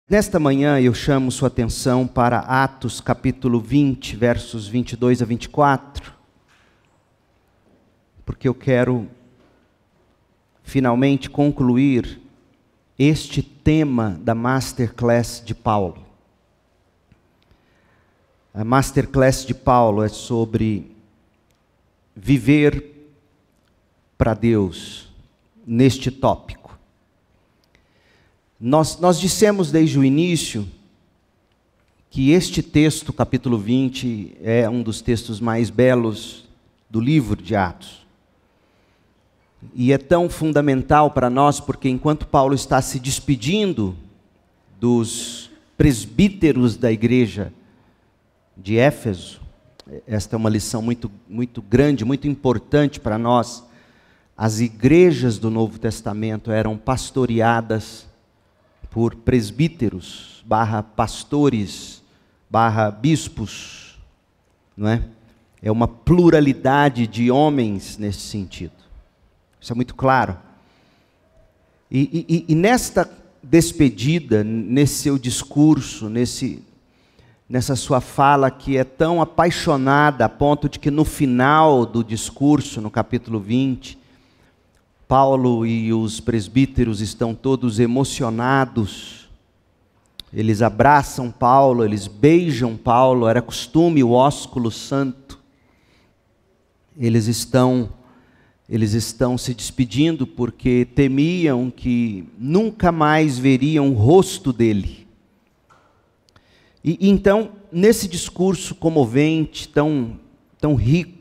Nesta manhã eu chamo sua atenção para Atos capítulo 20, versos 22 a 24, porque eu quero finalmente concluir este tema da Masterclass de Paulo. A Masterclass de Paulo é sobre viver para Deus neste tópico. Nós dissemos desde o início que este texto, capítulo 20, é um dos textos mais belos do livro de Atos. E é tão fundamental para nós porque enquanto Paulo está se despedindo dos presbíteros da igreja de Éfeso, esta é uma lição muito grande, muito importante para nós. As igrejas do Novo Testamento eram pastoreadas por presbíteros, pastores, bispos, não é? É uma pluralidade de homens nesse sentido. Isso é muito claro. E nesta despedida, nesse seu discurso, nessa sua fala que é tão apaixonada, a ponto de que no final do discurso, no capítulo 20, Paulo e os presbíteros estão todos emocionados. Eles abraçam Paulo, eles beijam Paulo, era costume o ósculo santo. Eles estão se despedindo porque temiam que nunca mais veriam o rosto dele. E então, nesse discurso comovente, tão rico,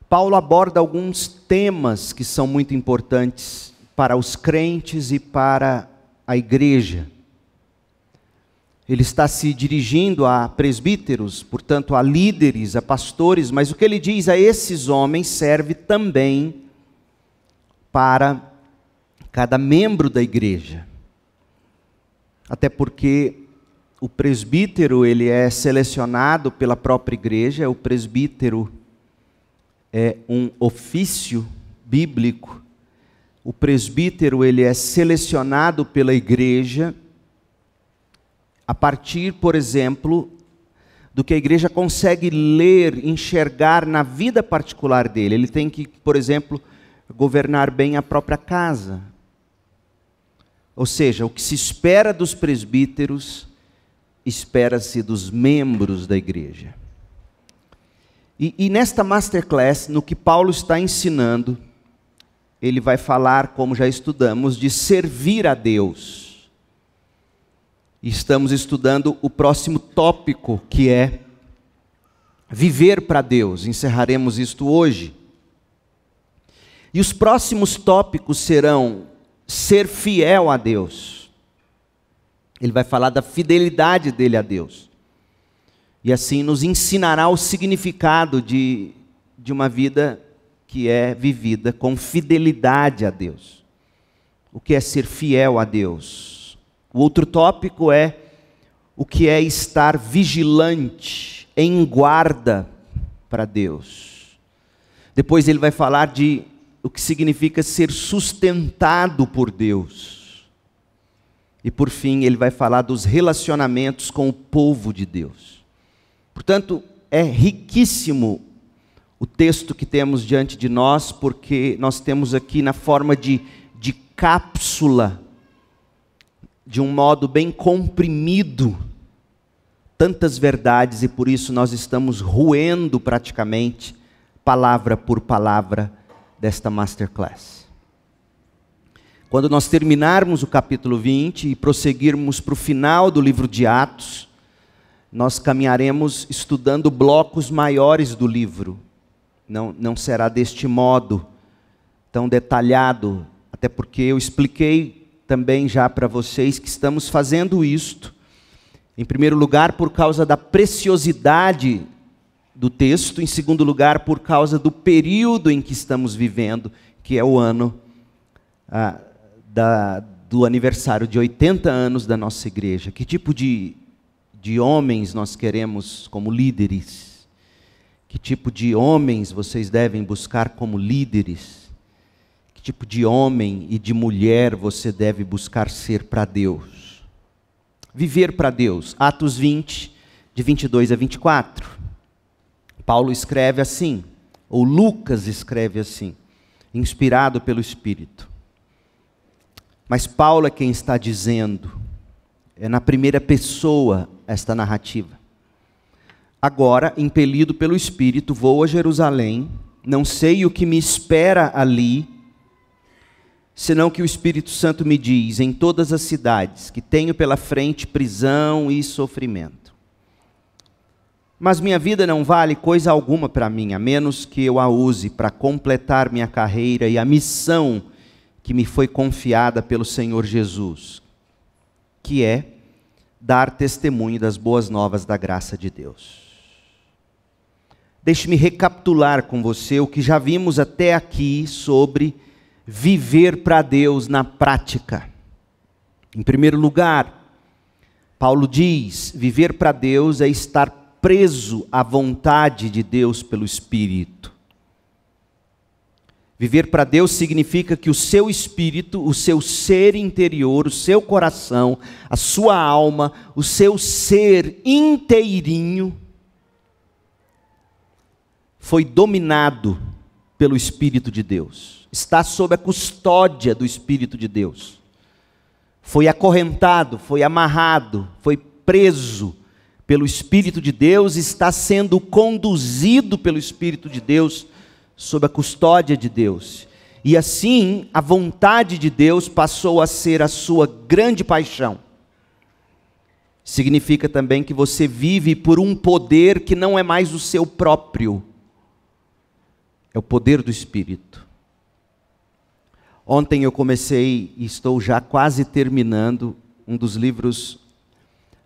Paulo aborda alguns temas que são muito importantes para os crentes e para a igreja. Ele está se dirigindo a presbíteros, portanto a líderes, a pastores, mas o que ele diz a esses homens serve também para cada membro da igreja. Até porque o presbítero, ele é selecionado pela própria igreja, o presbítero é um ofício bíblico. O presbítero, ele é selecionado pela igreja a partir, por exemplo, do que a igreja consegue ler, enxergar na vida particular dele. Ele tem que, por exemplo, governar bem a própria casa. Ou seja, o que se espera dos presbíteros, espera-se dos membros da igreja. E nesta masterclass, no que Paulo está ensinando, ele vai falar, como já estudamos, de servir a Deus. Estamos estudando o próximo tópico, que é viver para Deus. Encerraremos isto hoje. E os próximos tópicos serão ser fiel a Deus. Ele vai falar da fidelidade dele a Deus. E assim nos ensinará o significado de uma vida que é vivida com fidelidade a Deus. O que é ser fiel a Deus? O outro tópico é o que é estar vigilante, em guarda para Deus. Depois ele vai falar de o que significa ser sustentado por Deus. E por fim ele vai falar dos relacionamentos com o povo de Deus. Portanto, é riquíssimo o texto que temos diante de nós, porque nós temos aqui na forma de cápsula, de um modo bem comprimido, tantas verdades, e por isso nós estamos roendo praticamente, palavra por palavra, desta masterclass. Quando nós terminarmos o capítulo 20 e prosseguirmos para o final do livro de Atos, nós caminharemos estudando blocos maiores do livro. Não será deste modo tão detalhado, até porque eu expliquei também já para vocês que estamos fazendo isto, em primeiro lugar, por causa da preciosidade do texto, em segundo lugar, por causa do período em que estamos vivendo, que é o ano do aniversário de 80 anos da nossa igreja. Que tipo de homens nós queremos como líderes? Que tipo de homens vocês devem buscar como líderes? Que tipo de homem e de mulher você deve buscar ser para Deus? viver para Deus. Atos 20, de 22 a 24. Paulo escreve assim, ou Lucas escreve assim, inspirado pelo Espírito. Mas Paulo é quem está dizendo, é na primeira pessoa esta narrativa. Agora, impelido pelo Espírito, vou a Jerusalém, não sei o que me espera ali, senão que o Espírito Santo me diz, em todas as cidades, que tenho pela frente prisão e sofrimento. Mas minha vida não vale coisa alguma para mim, a menos que eu a use para completar minha carreira e a missão que me foi confiada pelo Senhor Jesus, que é dar testemunho das boas novas da graça de Deus. Deixe-me recapitular com você o que já vimos até aqui sobre viver para Deus na prática. Em primeiro lugar, Paulo diz, viver para Deus é estar preso à vontade de Deus pelo Espírito. Viver para Deus significa que o seu espírito, o seu ser interior, o seu coração, a sua alma, o seu ser inteirinho foi dominado pelo Espírito de Deus. Está sob a custódia do Espírito de Deus. Foi acorrentado, foi amarrado, foi preso pelo Espírito de Deus, está sendo conduzido pelo Espírito de Deus, sob a custódia de Deus. E assim, a vontade de Deus passou a ser a sua grande paixão. Significa também que você vive por um poder que não é mais o seu próprio. É o poder do Espírito. Ontem eu comecei, e estou já quase terminando, um dos livros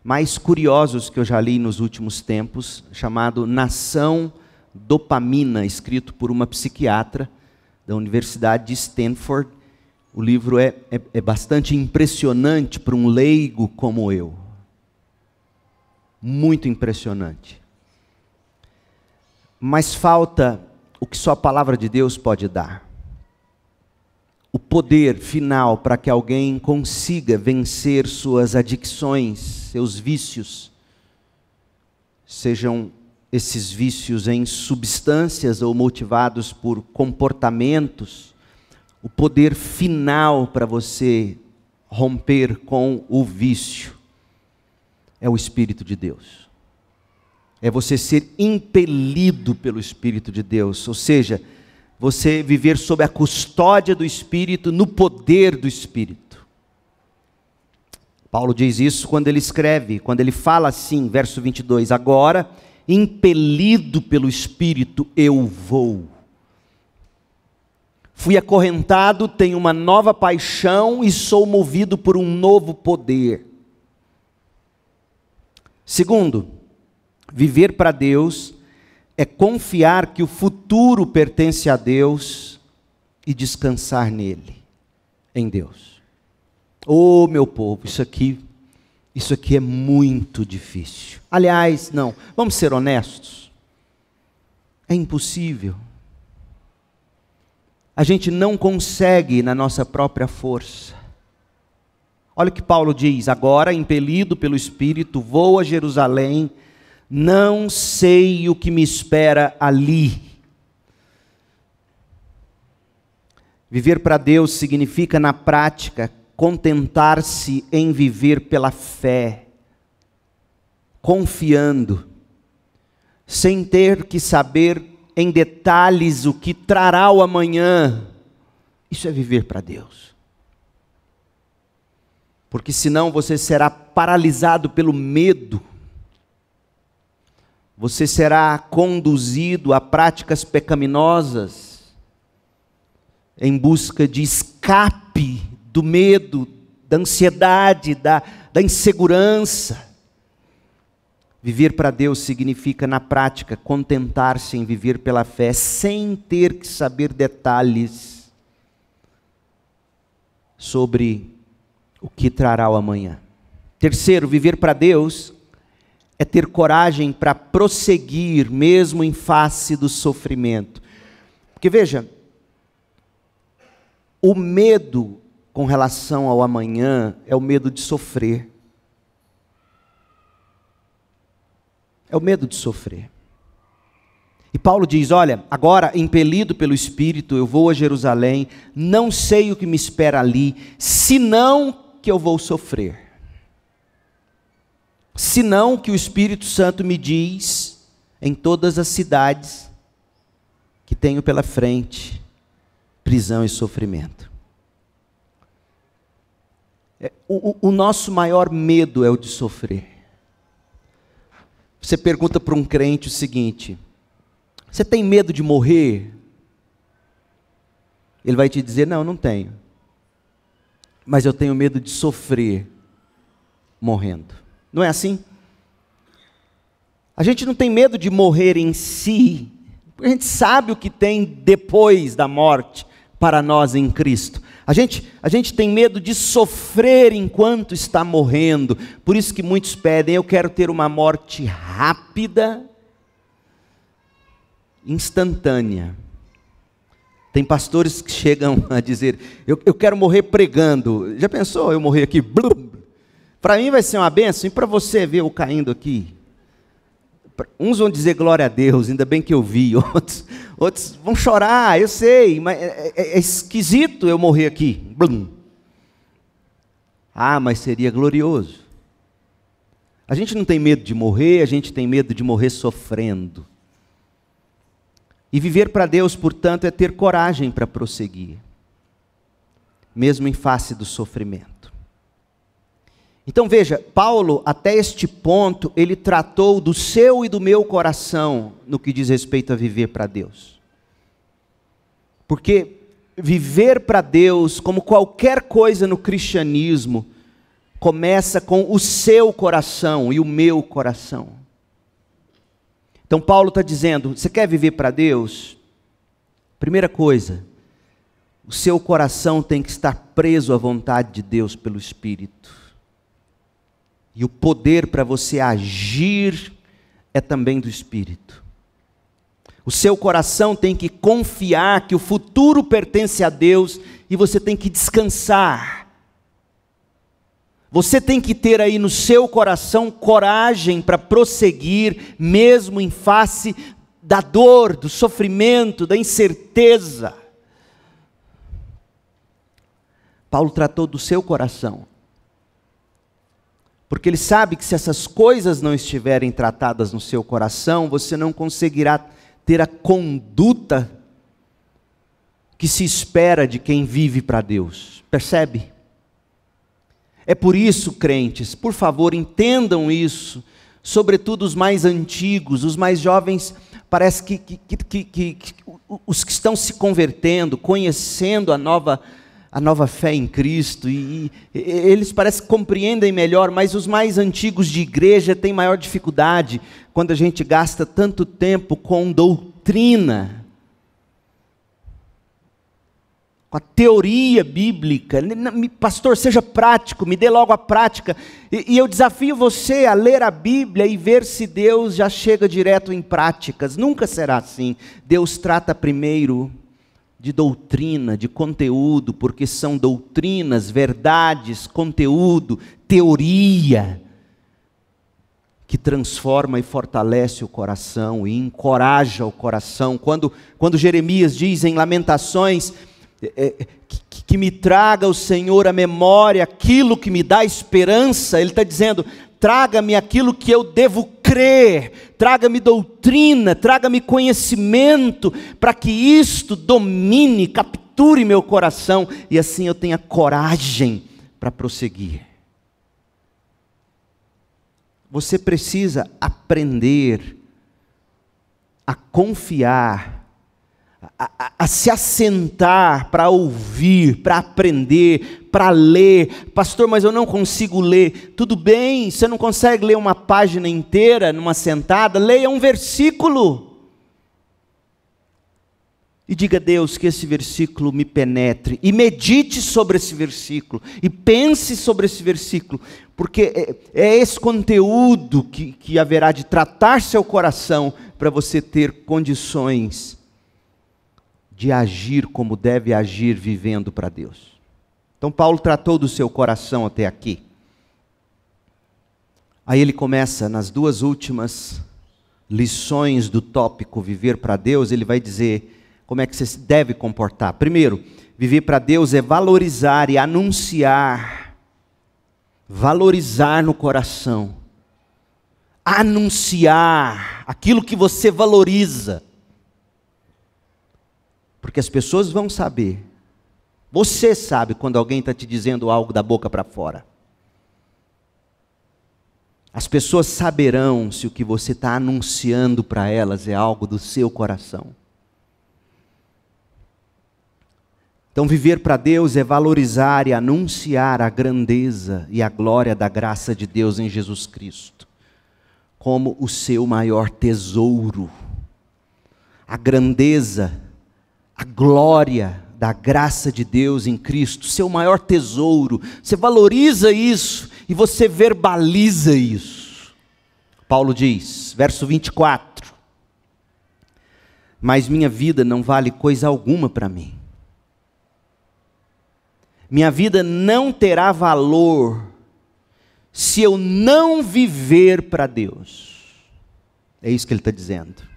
mais curiosos que eu já li nos últimos tempos, chamado Nação Dopamina, escrito por uma psiquiatra da Universidade de Stanford. O livro é bastante impressionante para um leigo como eu. Muito impressionante. Mas falta o que só a palavra de Deus pode dar. O poder final para que alguém consiga vencer suas adicções, seus vícios, sejam esses vícios em substâncias ou motivados por comportamentos. O poder final para você romper com o vício é o Espírito de Deus. É você ser impelido pelo Espírito de Deus, ou seja, você viver sob a custódia do Espírito, no poder do Espírito. Paulo diz isso quando ele escreve, quando ele fala assim, verso 22, agora, impelido pelo Espírito, eu vou. Fui acorrentado, tenho uma nova paixão e sou movido por um novo poder. Segundo, viver para Deus é confiar que o futuro pertence a Deus e descansar nele, em Deus. Oh, meu povo, isso aqui é muito difícil. Aliás, não, vamos ser honestos. É impossível. A gente não consegue na nossa própria força. Olha o que Paulo diz, agora, impelido pelo Espírito, vou a Jerusalém, não sei o que me espera ali. Viver para Deus significa, na prática, contentar-se em viver pela fé, confiando, sem ter que saber em detalhes o que trará o amanhã. Isso é viver para Deus. Porque senão você será paralisado pelo medo. Você será conduzido a práticas pecaminosas, em busca de escape do medo, da ansiedade, da insegurança. Viver para Deus significa, na prática, contentar-se em viver pela fé, sem ter que saber detalhes sobre o que trará o amanhã. Terceiro, viver para Deus é ter coragem para prosseguir, mesmo em face do sofrimento. Porque veja, o medo com relação ao amanhã é o medo de sofrer. É o medo de sofrer. E Paulo diz, olha, agora impelido pelo Espírito, eu vou a Jerusalém, não sei o que me espera ali, senão que eu vou sofrer. Senão que o Espírito Santo me diz, em todas as cidades que tenho pela frente, prisão e sofrimento. O nosso maior medo é o de sofrer. Você pergunta para um crente o seguinte: você tem medo de morrer? Ele vai te dizer, não, não tenho. Mas eu tenho medo de sofrer morrendo. Não é assim? A gente não tem medo de morrer em si, porque a gente sabe o que tem depois da morte para nós em Cristo. A gente tem medo de sofrer enquanto está morrendo. Por isso que muitos pedem, eu quero ter uma morte rápida, instantânea. Tem pastores que chegam a dizer, eu quero morrer pregando. Já pensou eu morrer aqui? Para mim vai ser uma bênção, e para você ver eu caindo aqui? Uns vão dizer glória a Deus, ainda bem que eu vi. Outros vão chorar, eu sei, mas é esquisito eu morrer aqui. Ah, mas seria glorioso. A gente não tem medo de morrer, a gente tem medo de morrer sofrendo. E viver para Deus, portanto, é ter coragem para prosseguir, mesmo em face do sofrimento. Então veja, Paulo, até este ponto, ele tratou do seu e do meu coração no que diz respeito a viver para Deus. Porque viver para Deus, como qualquer coisa no cristianismo, começa com o seu coração e o meu coração. Então Paulo está dizendo, você quer viver para Deus? Primeira coisa, o seu coração tem que estar preso à vontade de Deus pelo Espírito. E o poder para você agir é também do Espírito. O seu coração tem que confiar que o futuro pertence a Deus e você tem que descansar. Você tem que ter aí no seu coração coragem para prosseguir, mesmo em face da dor, do sofrimento, da incerteza. Paulo tratou do seu coração. Porque ele sabe que se essas coisas não estiverem tratadas no seu coração, você não conseguirá ter a conduta que se espera de quem vive para Deus. Percebe? É por isso, crentes, por favor, entendam isso, sobretudo os mais antigos, os mais jovens, parece que os que estão se convertendo, conhecendo a nova fé em Cristo, e eles parecem que compreendem melhor, mas os mais antigos de igreja têm maior dificuldade quando a gente gasta tanto tempo com doutrina, com a teoria bíblica. Pastor, seja prático, me dê logo a prática, e eu desafio você a ler a Bíblia e ver se Deus já chega direto em práticas. Nunca será assim. Deus trata primeiro de doutrina, de conteúdo, porque são doutrinas, verdades, conteúdo, teoria, que transforma e fortalece o coração e encoraja o coração. Quando Jeremias diz em Lamentações, que me traga o Senhor à memória aquilo que me dá esperança, ele está dizendo, traga-me aquilo que eu devo crer, traga-me doutrina, traga-me conhecimento, para que isto domine, capture meu coração, e assim eu tenha coragem para prosseguir. Você precisa aprender a confiar, a se assentar para ouvir, para aprender, para ler. Pastor, mas eu não consigo ler. Tudo bem, você não consegue ler uma página inteira numa sentada? Leia um versículo. E diga a Deus que esse versículo me penetre. E medite sobre esse versículo. E pense sobre esse versículo. Porque é esse conteúdo que haverá de tratar seu coração para você ter condições de agir como deve agir vivendo para Deus. Então Paulo tratou do seu coração até aqui. Aí ele começa nas duas últimas lições do tópico Viver para Deus, ele vai dizer como é que você se deve comportar. Primeiro, viver para Deus é valorizar e anunciar. Valorizar no coração. Anunciar aquilo que você valoriza. Porque as pessoas vão saber. Você sabe quando alguém está te dizendo algo da boca para fora. As pessoas saberão se o que você está anunciando para elas é algo do seu coração. Então, viver para Deus é valorizar e anunciar a grandeza e a glória da graça de Deus em Jesus Cristo, como o seu maior tesouro. A grandeza, a glória da graça de Deus em Cristo, seu maior tesouro. Você valoriza isso e você verbaliza isso. Paulo diz, verso 24: mas minha vida não vale coisa alguma para mim. Minha vida não terá valor se eu não viver para Deus. É isso que ele está dizendo.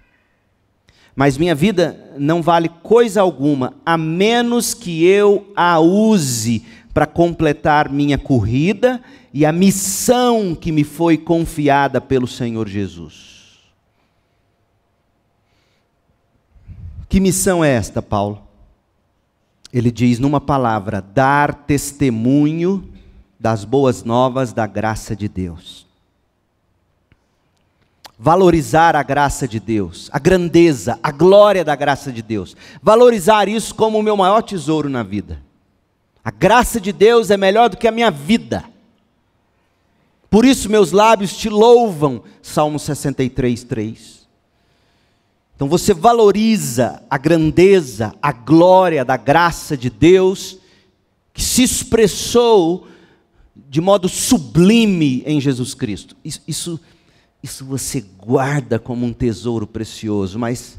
Mas minha vida não vale coisa alguma, a menos que eu a use para completar minha corrida e a missão que me foi confiada pelo Senhor Jesus. Que missão é esta, Paulo? Ele diz numa palavra: dar testemunho das boas novas da graça de Deus. Valorizar a graça de Deus, a grandeza, a glória da graça de Deus. Valorizar isso como o meu maior tesouro na vida. A graça de Deus é melhor do que a minha vida. Por isso meus lábios te louvam. Salmo 63, 3. Então você valoriza a grandeza, a glória da graça de Deus, que se expressou de modo sublime em Jesus Cristo. Isso você guarda como um tesouro precioso, mas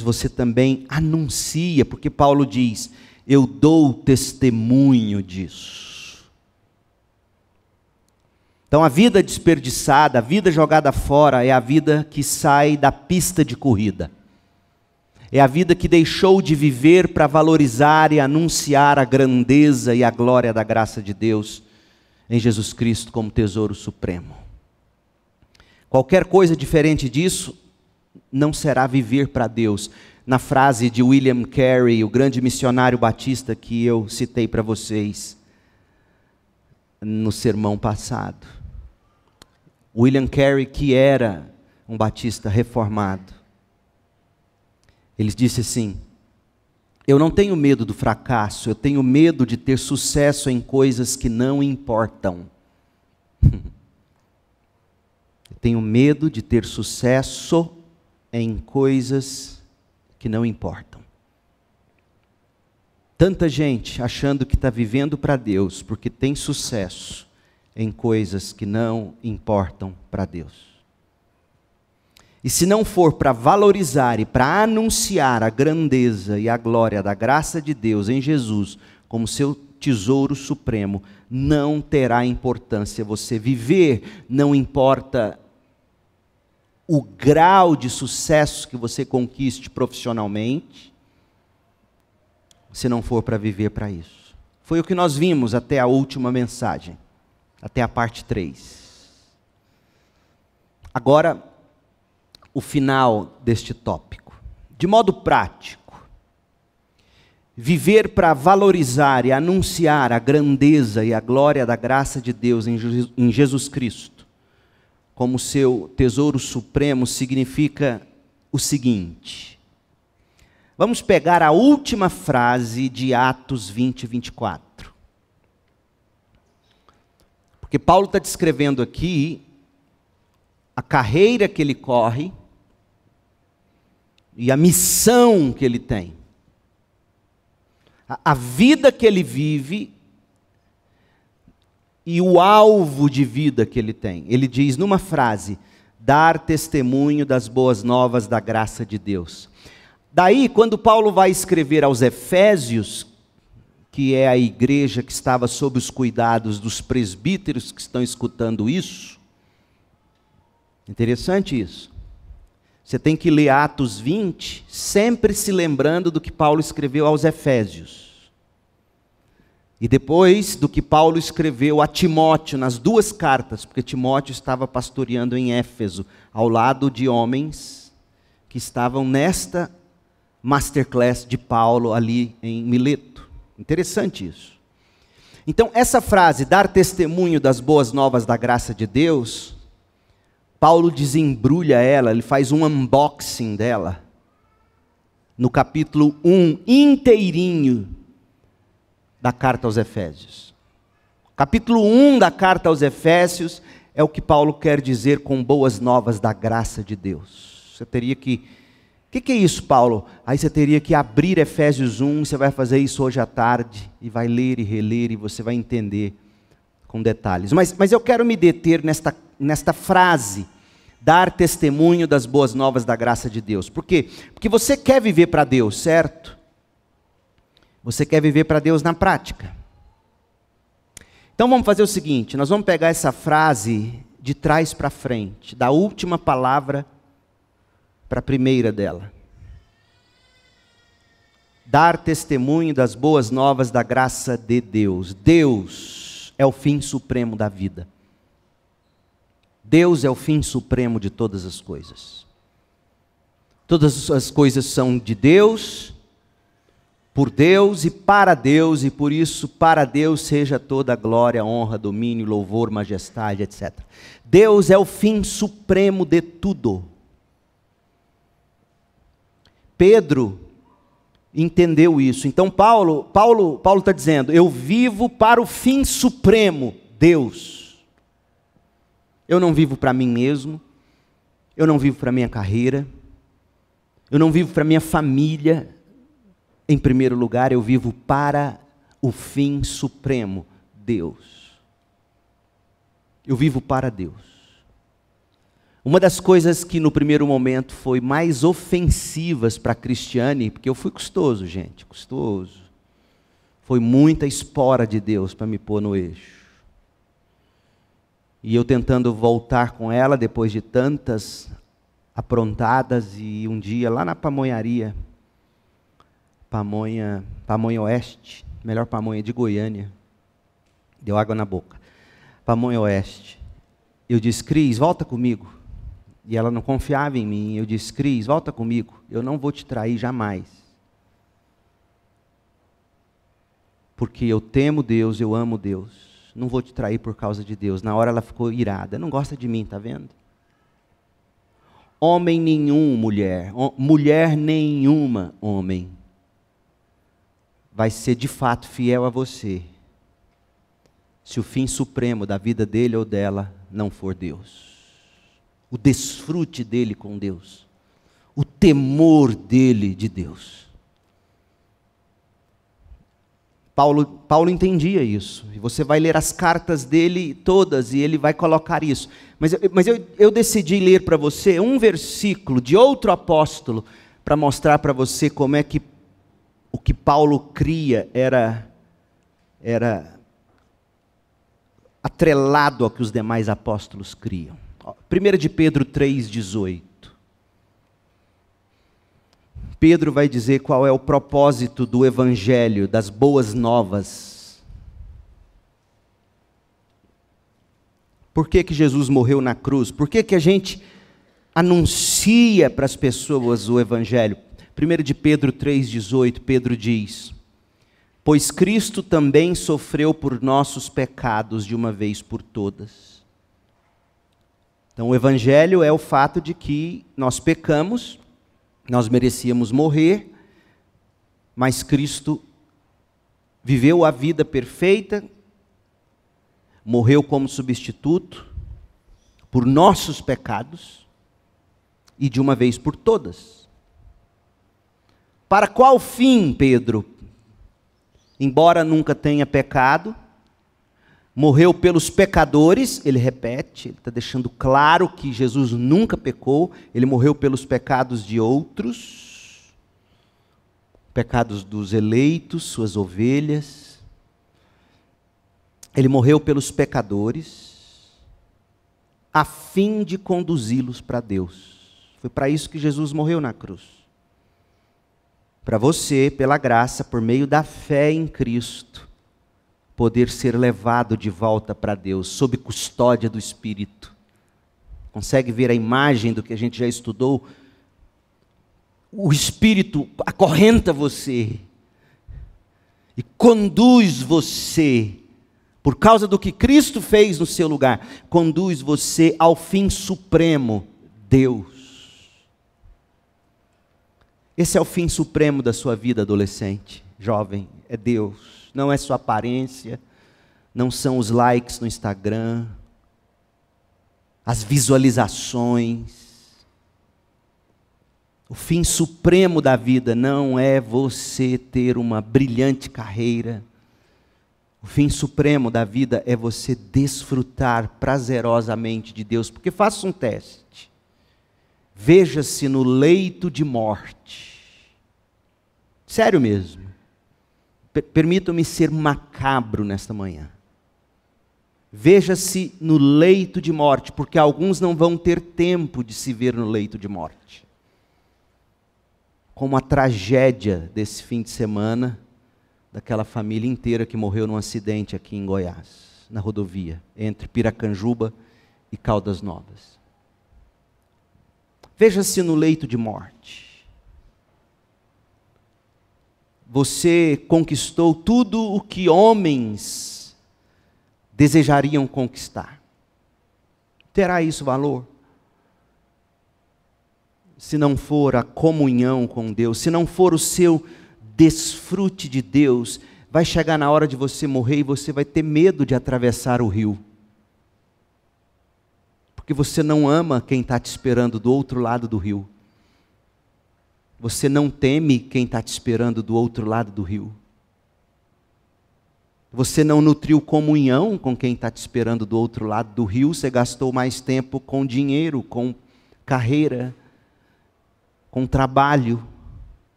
você também anuncia, porque Paulo diz: eu dou testemunho disso. Então a vida desperdiçada, a vida jogada fora, é a vida que sai da pista de corrida. É a vida que deixou de viver para valorizar e anunciar a grandeza e a glória da graça de Deus em Jesus Cristo como tesouro supremo. Qualquer coisa diferente disso não será viver para Deus. Na frase de William Carey, o grande missionário batista que eu citei para vocês no sermão passado. William Carey, que era um batista reformado, ele disse assim: eu não tenho medo do fracasso, eu tenho medo de ter sucesso em coisas que não importam. Tenho medo de ter sucesso em coisas que não importam. Tanta gente achando que está vivendo para Deus porque tem sucesso em coisas que não importam para Deus. E se não for para valorizar e para anunciar a grandeza e a glória da graça de Deus em Jesus como seu tesouro supremo, não terá importância você viver. Não importa o grau de sucesso que você conquiste profissionalmente, se não for para viver para isso. Foi o que nós vimos até a última mensagem, até a parte 3. Agora, o final deste tópico. De modo prático, viver para valorizar e anunciar a grandeza e a glória da graça de Deus em Jesus Cristo como seu tesouro supremo significa o seguinte. Vamos pegar a última frase de Atos 20, 24. Porque Paulo está descrevendo aqui a carreira que ele corre e a missão que ele tem. A vida que ele vive e o alvo de vida que ele tem. Ele diz numa frase: dar testemunho das boas novas da graça de Deus. Daí, quando Paulo vai escrever aos Efésios, que é a igreja que estava sob os cuidados dos presbíteros que estão escutando isso, interessante isso. Você tem que ler Atos 20, sempre se lembrando do que Paulo escreveu aos Efésios. E depois do que Paulo escreveu a Timóteo, nas duas cartas, porque Timóteo estava pastoreando em Éfeso, ao lado de homens que estavam nesta masterclass de Paulo ali em Mileto. Interessante isso. Então, essa frase, dar testemunho das boas novas da graça de Deus, Paulo desembrulha ela, ele faz um unboxing dela, no capítulo 1, inteirinho, da carta aos Efésios. Capítulo 1 da carta aos Efésios é o que Paulo quer dizer com boas novas da graça de Deus. Você teria que... O que é isso, Paulo? Aí você teria que abrir Efésios 1, você vai fazer isso hoje à tarde, e vai ler e reler, e você vai entender com detalhes. Mas eu quero me deter nesta frase, dar testemunho das boas novas da graça de Deus. Por quê? Porque você quer viver para Deus, certo? Você quer viver para Deus na prática. Então vamos fazer o seguinte, nós vamos pegar essa frase de trás para frente, da última palavra para a primeira dela. Dar testemunho das boas novas da graça de Deus. Deus é o fim supremo da vida. Deus é o fim supremo de todas as coisas. Todas as coisas são de Deus, por Deus e para Deus, e por isso para Deus seja toda a glória, honra, domínio, louvor, majestade, etc. Deus é o fim supremo de tudo. Pedro entendeu isso. Então Paulo está dizendo, eu vivo para o fim supremo, Deus. Eu não vivo para mim mesmo, eu não vivo para minha carreira, eu não vivo para minha família. Em primeiro lugar, eu vivo para o fim supremo, Deus. Eu vivo para Deus. Uma das coisas que no primeiro momento foi mais ofensivas para a Cristiane, porque eu fui custoso, gente, custoso. Foi muita espora de Deus para me pôr no eixo. E eu tentando voltar com ela depois de tantas aprontadas, e um dia lá na pamonharia, Pamonha Oeste, melhor pamonha de Goiânia, deu água na boca. Pamonha Oeste. Eu disse, Cris, volta comigo. E ela não confiava em mim. Eu disse, Cris, volta comigo. Eu não vou te trair jamais. Porque eu temo Deus, eu amo Deus. Não vou te trair por causa de Deus. Na hora ela ficou irada. Não gosta de mim, tá vendo? Homem nenhum, mulher. Mulher nenhuma, homem, vai ser de fato fiel a você, se o fim supremo da vida dele ou dela não for Deus. O desfrute dele com Deus, o temor dele de Deus. Paulo entendia isso, e você vai ler as cartas dele todas, e ele vai colocar isso. Mas eu decidi ler para você um versículo de outro apóstolo, para mostrar para você como é que o que Paulo cria era atrelado ao que os demais apóstolos criam. 1 de Pedro 3,18. Pedro vai dizer qual é o propósito do Evangelho, das boas novas. Por que Jesus morreu na cruz? Por que a gente anuncia para as pessoas o Evangelho? 1 de Pedro 3,18, Pedro diz, pois Cristo também sofreu por nossos pecados de uma vez por todas. Então o Evangelho é o fato de que nós pecamos, nós merecíamos morrer, mas Cristo viveu a vida perfeita, morreu como substituto por nossos pecados e de uma vez por todas. Para qual fim, Pedro? Embora nunca tenha pecado, morreu pelos pecadores, ele repete, ele está deixando claro que Jesus nunca pecou, ele morreu pelos pecados de outros, pecados dos eleitos, suas ovelhas. Ele morreu pelos pecadores, a fim de conduzi-los para Deus. Foi para isso que Jesus morreu na cruz. Para você, pela graça, por meio da fé em Cristo, poder ser levado de volta para Deus, sob custódia do Espírito. Consegue ver a imagem do que a gente já estudou? O Espírito acorrenta você e conduz você, por causa do que Cristo fez no seu lugar, conduz você ao fim supremo, Deus. Esse é o fim supremo da sua vida, adolescente, jovem, é Deus. Não é sua aparência, não são os likes no Instagram, as visualizações. O fim supremo da vida não é você ter uma brilhante carreira. O fim supremo da vida é você desfrutar prazerosamente de Deus. Porque faça um teste. Veja-se no leito de morte. Sério mesmo. Permita-me ser macabro nesta manhã. Veja-se no leito de morte, porque alguns não vão ter tempo de se ver no leito de morte. Como a tragédia desse fim de semana, daquela família inteira que morreu num acidente aqui em Goiás, na rodovia, entre Piracanjuba e Caldas Novas. Veja-se no leito de morte. Você conquistou tudo o que homens desejariam conquistar. Terá isso valor? Se não for a comunhão com Deus, se não for o seu desfrute de Deus, vai chegar na hora de você morrer e você vai ter medo de atravessar o rio. Porque você não ama quem está te esperando do outro lado do rio. Você não teme quem está te esperando do outro lado do rio. Você não nutriu comunhão com quem está te esperando do outro lado do rio. Você gastou mais tempo com dinheiro, com carreira, com trabalho.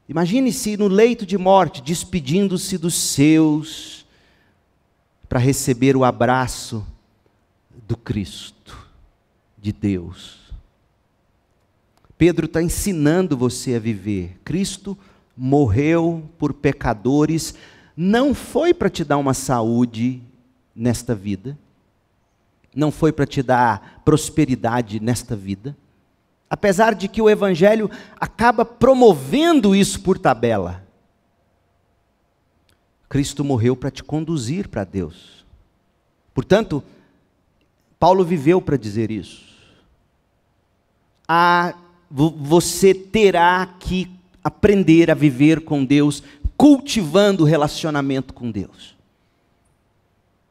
Imagine-se no leito de morte, despedindo-se dos seus, para receber o abraço do Cristo, de Deus. Pedro está ensinando você a viver. Cristo morreu por pecadores, não foi para te dar uma saúde nesta vida, não foi para te dar prosperidade nesta vida, apesar de que o Evangelho acaba promovendo isso por tabela. Cristo morreu para te conduzir para Deus. Portanto, Paulo viveu para dizer isso. Você terá que aprender a viver com Deus, cultivando o relacionamento com Deus.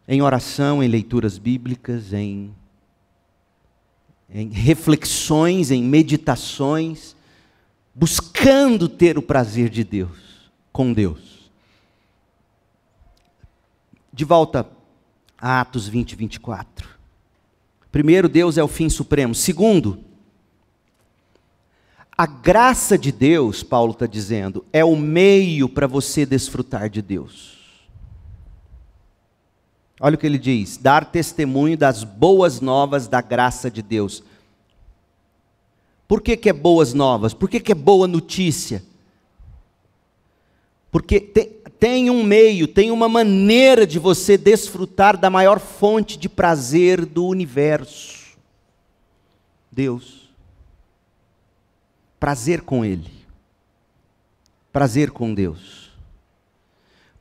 Em oração, em leituras bíblicas, em reflexões, em meditações, buscando ter o prazer de Deus, com Deus. De volta a Atos 20, 24. Primeiro, Deus é o fim supremo. Segundo, a graça de Deus, Paulo está dizendo, é o meio para você desfrutar de Deus. Olha o que ele diz: dar testemunho das boas novas da graça de Deus. Por que é boas novas? Por que é boa notícia? Porque tem um meio, tem uma maneira de você desfrutar da maior fonte de prazer do universo. Deus. Prazer com Ele. Prazer com Deus.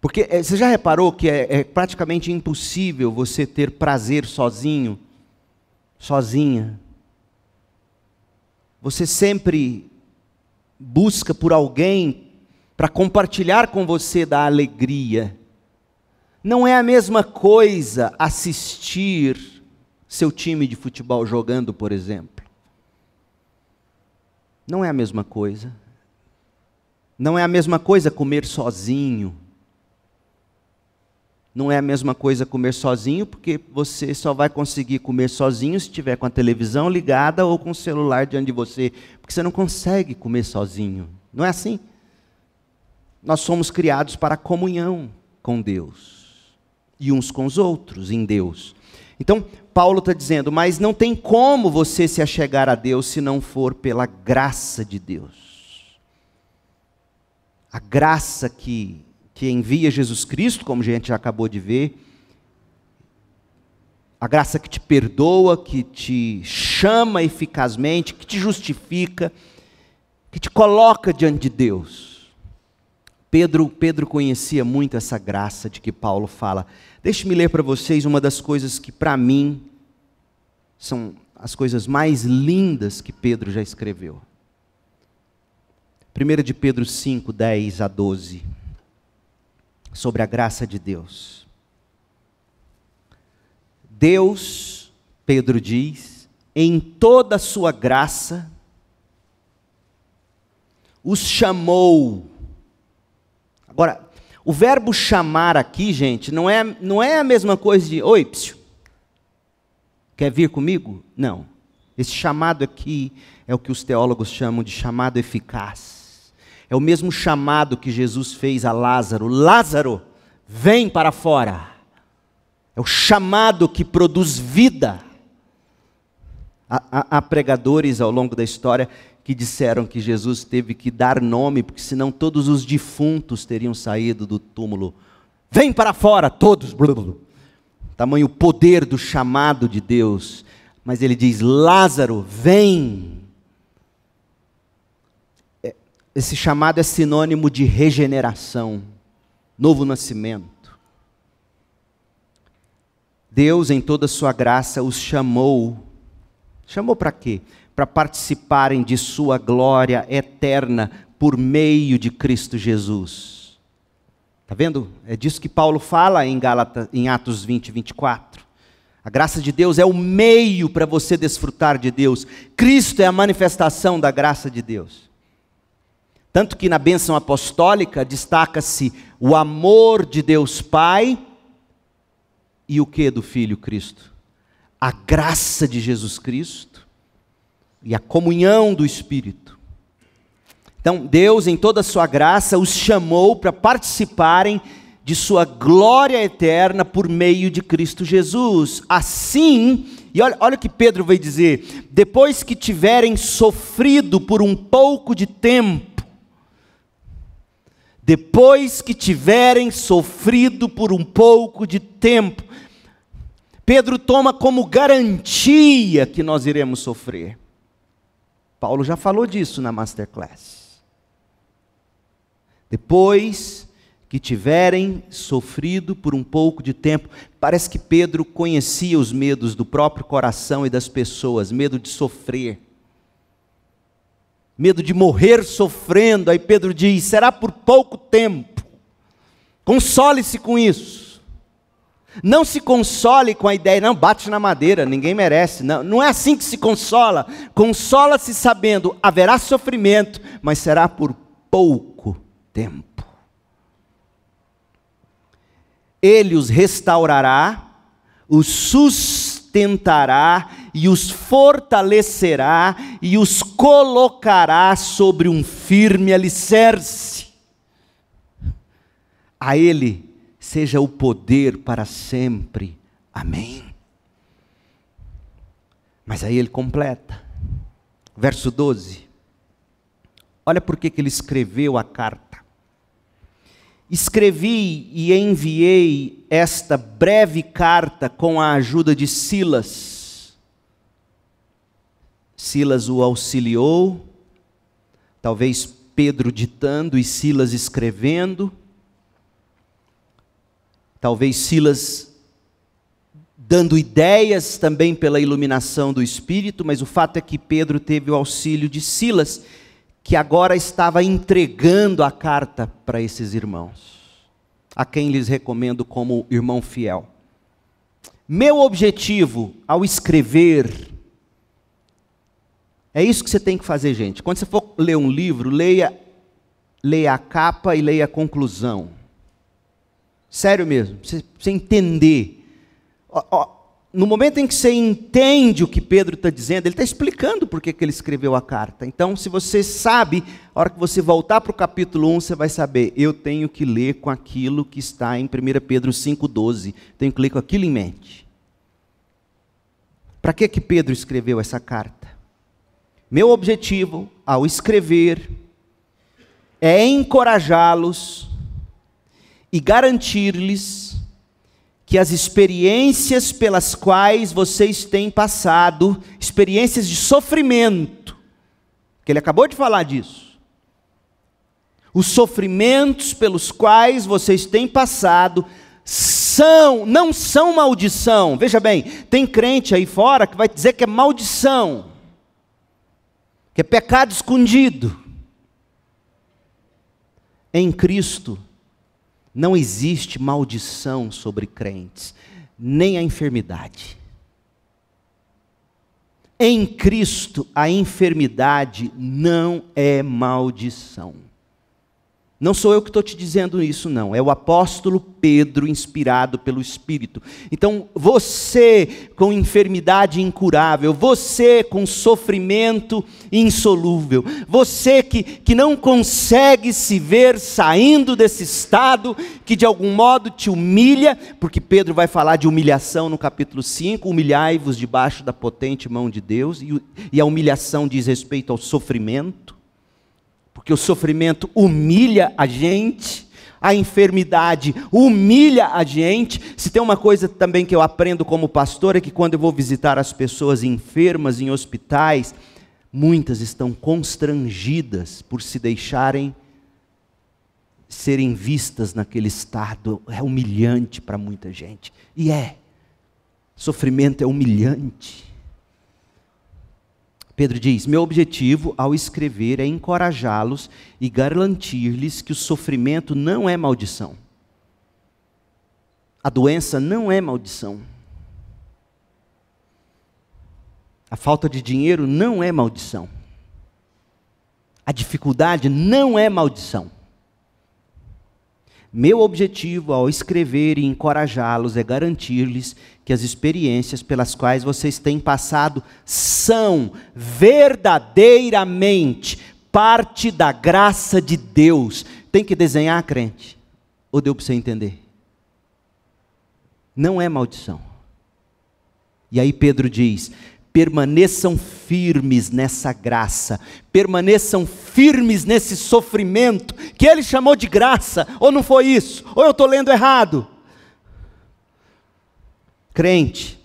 Porque você já reparou que é praticamente impossível você ter prazer sozinho, sozinha? Você sempre busca por alguém para compartilhar com você da alegria. Não é a mesma coisa assistir seu time de futebol jogando, por exemplo. Não é a mesma coisa. Não é a mesma coisa comer sozinho. Não é a mesma coisa comer sozinho, porque você só vai conseguir comer sozinho se estiver com a televisão ligada ou com o celular diante de você. Porque você não consegue comer sozinho. Não é assim? Nós somos criados para a comunhão com Deus. E uns com os outros em Deus. Então, Paulo está dizendo, mas não tem como você se achegar a Deus se não for pela graça de Deus. A graça que envia Jesus Cristo, como a gente já acabou de ver, a graça que te perdoa, que te chama eficazmente, que te justifica, que te coloca diante de Deus. Pedro conhecia muito essa graça de que Paulo fala. Deixe-me ler para vocês uma das coisas que para mim são as coisas mais lindas que Pedro já escreveu. 1 de Pedro 5, 10 a 12. Sobre a graça de Deus. Deus, Pedro diz, em toda a sua graça, os chamou. Agora, o verbo chamar aqui, gente, não é a mesma coisa de, oi, psiu, quer vir comigo? Não. Esse chamado aqui é o que os teólogos chamam de chamado eficaz. É o mesmo chamado que Jesus fez a Lázaro. Lázaro, vem para fora. É o chamado que produz vida. Há pregadores ao longo da história que disseram que Jesus teve que dar nome, porque senão todos os defuntos teriam saído do túmulo. Vem para fora, todos. Tamanho poder do chamado de Deus. Mas ele diz, Lázaro, vem. Esse chamado é sinônimo de regeneração, novo nascimento. Deus, em toda a sua graça, os chamou. Chamou para quê? Para participarem de sua glória eterna por meio de Cristo Jesus. Está vendo? É disso que Paulo fala em Atos 20, 24. A graça de Deus é o meio para você desfrutar de Deus. Cristo é a manifestação da graça de Deus. Tanto que na bênção apostólica destaca-se o amor de Deus Pai e o que do Filho Cristo? A graça de Jesus Cristo e a comunhão do Espírito. Então, Deus, em toda a sua graça, os chamou para participarem de sua glória eterna por meio de Cristo Jesus. Assim, e olha o que Pedro vai dizer, depois que tiverem sofrido por um pouco de tempo, depois que tiverem sofrido por um pouco de tempo, Pedro toma como garantia que nós iremos sofrer. Paulo já falou disso na Masterclass. Depois que tiverem sofrido por um pouco de tempo, parece que Pedro conhecia os medos do próprio coração e das pessoas, medo de sofrer, medo de morrer sofrendo. Aí Pedro diz, será por pouco tempo, console-se com isso. Não se console com a ideia, não, bate na madeira, ninguém merece. Não é assim que se consola. Consola-se sabendo, haverá sofrimento, mas será por pouco tempo. Ele os restaurará, os sustentará e os fortalecerá e os colocará sobre um firme alicerce. A Ele seja o poder para sempre. Amém. Mas aí ele completa. Verso 12. Olha por que ele escreveu a carta. Escrevi e enviei esta breve carta com a ajuda de Silas. Silas o auxiliou. Talvez Pedro ditando e Silas escrevendo. Talvez Silas dando ideias também pela iluminação do Espírito, mas o fato é que Pedro teve o auxílio de Silas, que agora estava entregando a carta para esses irmãos, a quem lhes recomendo como irmão fiel. Meu objetivo ao escrever, é isso que você tem que fazer, gente. Quando você for ler um livro, leia a capa e leia a conclusão. Sério mesmo, você entender. No momento em que você entende o que Pedro está dizendo, ele está explicando por que ele escreveu a carta. Então, se você sabe, a hora que você voltar para o capítulo 1, você vai saber, eu tenho que ler com aquilo que está em 1 Pedro 5,12. Tenho que ler com aquilo em mente. Para que Pedro escreveu essa carta? Meu objetivo ao escrever é encorajá-los e garantir-lhes que as experiências pelas quais vocês têm passado, experiências de sofrimento, que ele acabou de falar disso, os sofrimentos pelos quais vocês têm passado, não são maldição. Veja bem, tem crente aí fora que vai dizer que é maldição, que é pecado escondido. Em Cristo não existe maldição sobre crentes, nem a enfermidade. Em Cristo a enfermidade não é maldição. Não sou eu que estou te dizendo isso, não. É o apóstolo Pedro, inspirado pelo Espírito. Então, você com enfermidade incurável, você com sofrimento insolúvel, você que não consegue se ver saindo desse estado, que de algum modo te humilha, porque Pedro vai falar de humilhação no capítulo 5, humilhai-vos debaixo da potente mão de Deus, e a humilhação diz respeito ao sofrimento, porque o sofrimento humilha a gente, a enfermidade humilha a gente. Se tem uma coisa também que eu aprendo como pastor, é que quando eu vou visitar as pessoas enfermas em hospitais, muitas estão constrangidas por se deixarem serem vistas naquele estado. É humilhante para muita gente, e sofrimento é humilhante. Pedro diz, meu objetivo ao escrever é encorajá-los e garantir-lhes que o sofrimento não é maldição. A doença não é maldição. A falta de dinheiro não é maldição. A dificuldade não é maldição. Meu objetivo ao escrever e encorajá-los é garantir-lhes que as experiências pelas quais vocês têm passado são verdadeiramente parte da graça de Deus. Tem que desenhar, crente? Ou deu para você entender? Não é maldição. E aí Pedro diz, permaneçam firmes nessa graça, permaneçam firmes nesse sofrimento, que ele chamou de graça, ou não foi isso? Ou eu estou lendo errado? Crente,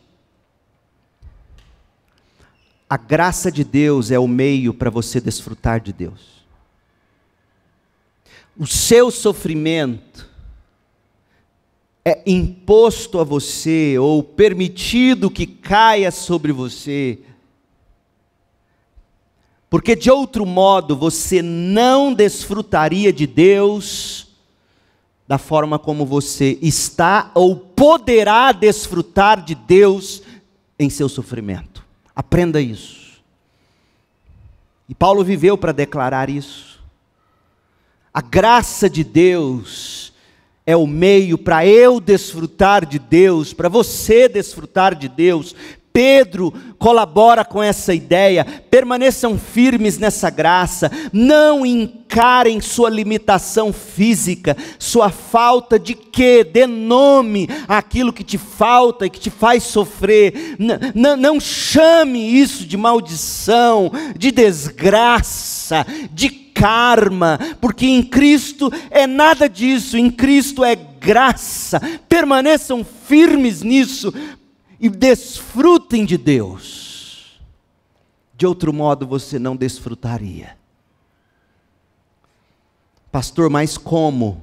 a graça de Deus é o meio para você desfrutar de Deus. O seu sofrimento é imposto a você, ou permitido que caia sobre você, porque de outro modo você não desfrutaria de Deus da forma como você está, ou poderá desfrutar de Deus em seu sofrimento. Aprenda isso. E Paulo viveu para declarar isso. A graça de Deus é o meio para eu desfrutar de Deus, para você desfrutar de Deus. Pedro colabora com essa ideia. Permaneçam firmes nessa graça. Não encarem sua limitação física, sua falta de quê? Dê nome àquilo que te falta e que te faz sofrer. Não chame isso de maldição, de desgraça, de karma, porque em Cristo é nada disso. Em Cristo é graça. Permaneçam firmes nisso e desfrutem de Deus. De outro modo você não desfrutaria. Pastor, mas como?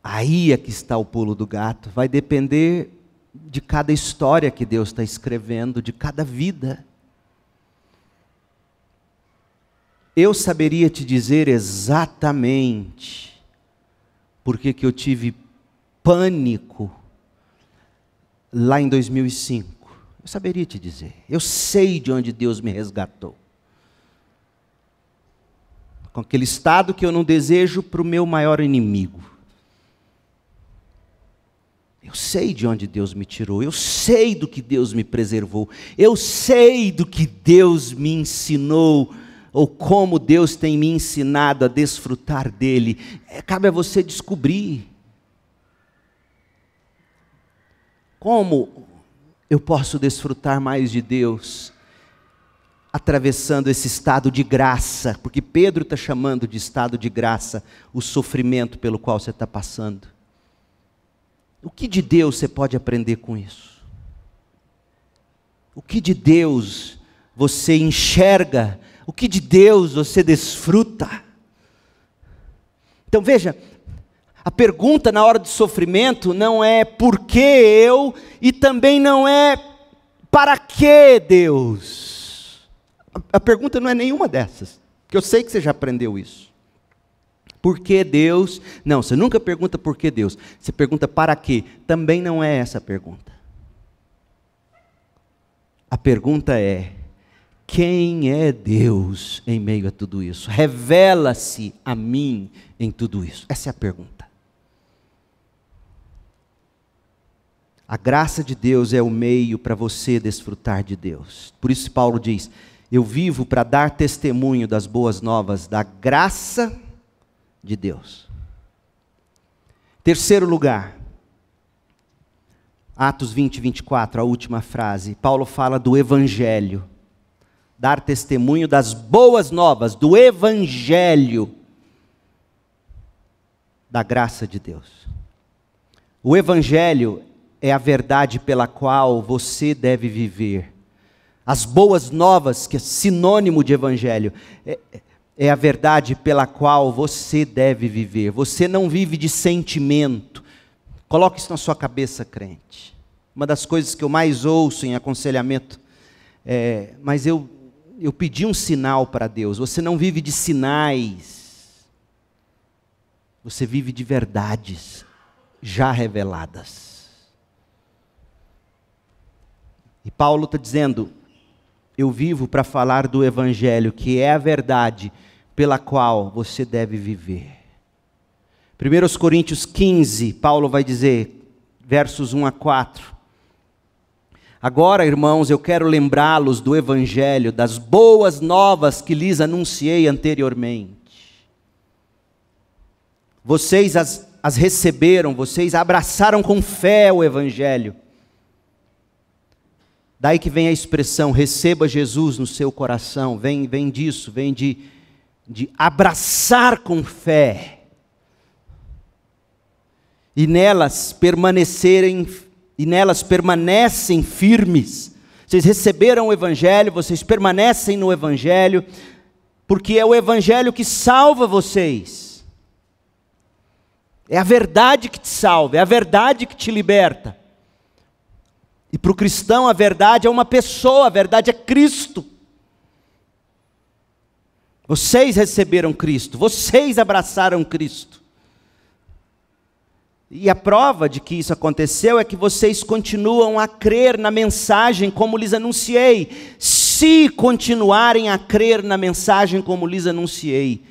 Aí é que está o pulo do gato. Vai depender de cada história que Deus está escrevendo, de cada vida. Eu saberia te dizer exatamente porque que eu tive pânico lá em 2005. Eu saberia te dizer. Eu sei de onde Deus me resgatou. Com aquele estado que eu não desejo para o meu maior inimigo. Eu sei de onde Deus me tirou. Eu sei do que Deus me preservou. Eu sei do que Deus me ensinou, ou como Deus tem me ensinado a desfrutar dele. Cabe a você descobrir. Como eu posso desfrutar mais de Deus atravessando esse estado de graça, porque Pedro está chamando de estado de graça o sofrimento pelo qual você está passando. O que de Deus você pode aprender com isso? O que de Deus você enxerga? O que de Deus você desfruta? Então veja, a pergunta na hora do sofrimento não é por que eu, e também não é para que Deus. A pergunta não é nenhuma dessas, porque eu sei que você já aprendeu isso. Por que Deus? Não, você nunca pergunta por que Deus, você pergunta para quê. Também não é essa a pergunta. A pergunta é: quem é Deus em meio a tudo isso? Revela-se a mim em tudo isso. Essa é a pergunta. A graça de Deus é o meio para você desfrutar de Deus. Por isso Paulo diz: eu vivo para dar testemunho das boas novas, da graça de Deus. Terceiro lugar, Atos 20, 24, a última frase. Paulo fala do Evangelho. Dar testemunho das boas novas, do Evangelho, da graça de Deus. O Evangelho é a verdade pela qual você deve viver. As boas novas, que é sinônimo de Evangelho, é a verdade pela qual você deve viver. Você não vive de sentimento. Coloque isso na sua cabeça, crente. Uma das coisas que eu mais ouço em aconselhamento mas eu pedi um sinal para Deus. Você não vive de sinais. Você vive de verdades já reveladas. E Paulo está dizendo: eu vivo para falar do Evangelho, que é a verdade pela qual você deve viver. 1 Coríntios 15, Paulo vai dizer, versos 1 a 4. Agora, irmãos, eu quero lembrá-los do Evangelho, das boas novas que lhes anunciei anteriormente. Vocês as receberam, vocês abraçaram com fé o Evangelho. Daí que vem a expressão, receba Jesus no seu coração, vem disso, vem de abraçar com fé. E nelas permanecem firmes. Vocês receberam o Evangelho, vocês permanecem no Evangelho, porque é o Evangelho que salva vocês. É a verdade que te salva, é a verdade que te liberta. E para o cristão a verdade é uma pessoa, a verdade é Cristo. Vocês receberam Cristo, vocês abraçaram Cristo. E a prova de que isso aconteceu é que vocês continuam a crer na mensagem como lhes anunciei. Se continuarem a crer na mensagem como lhes anunciei.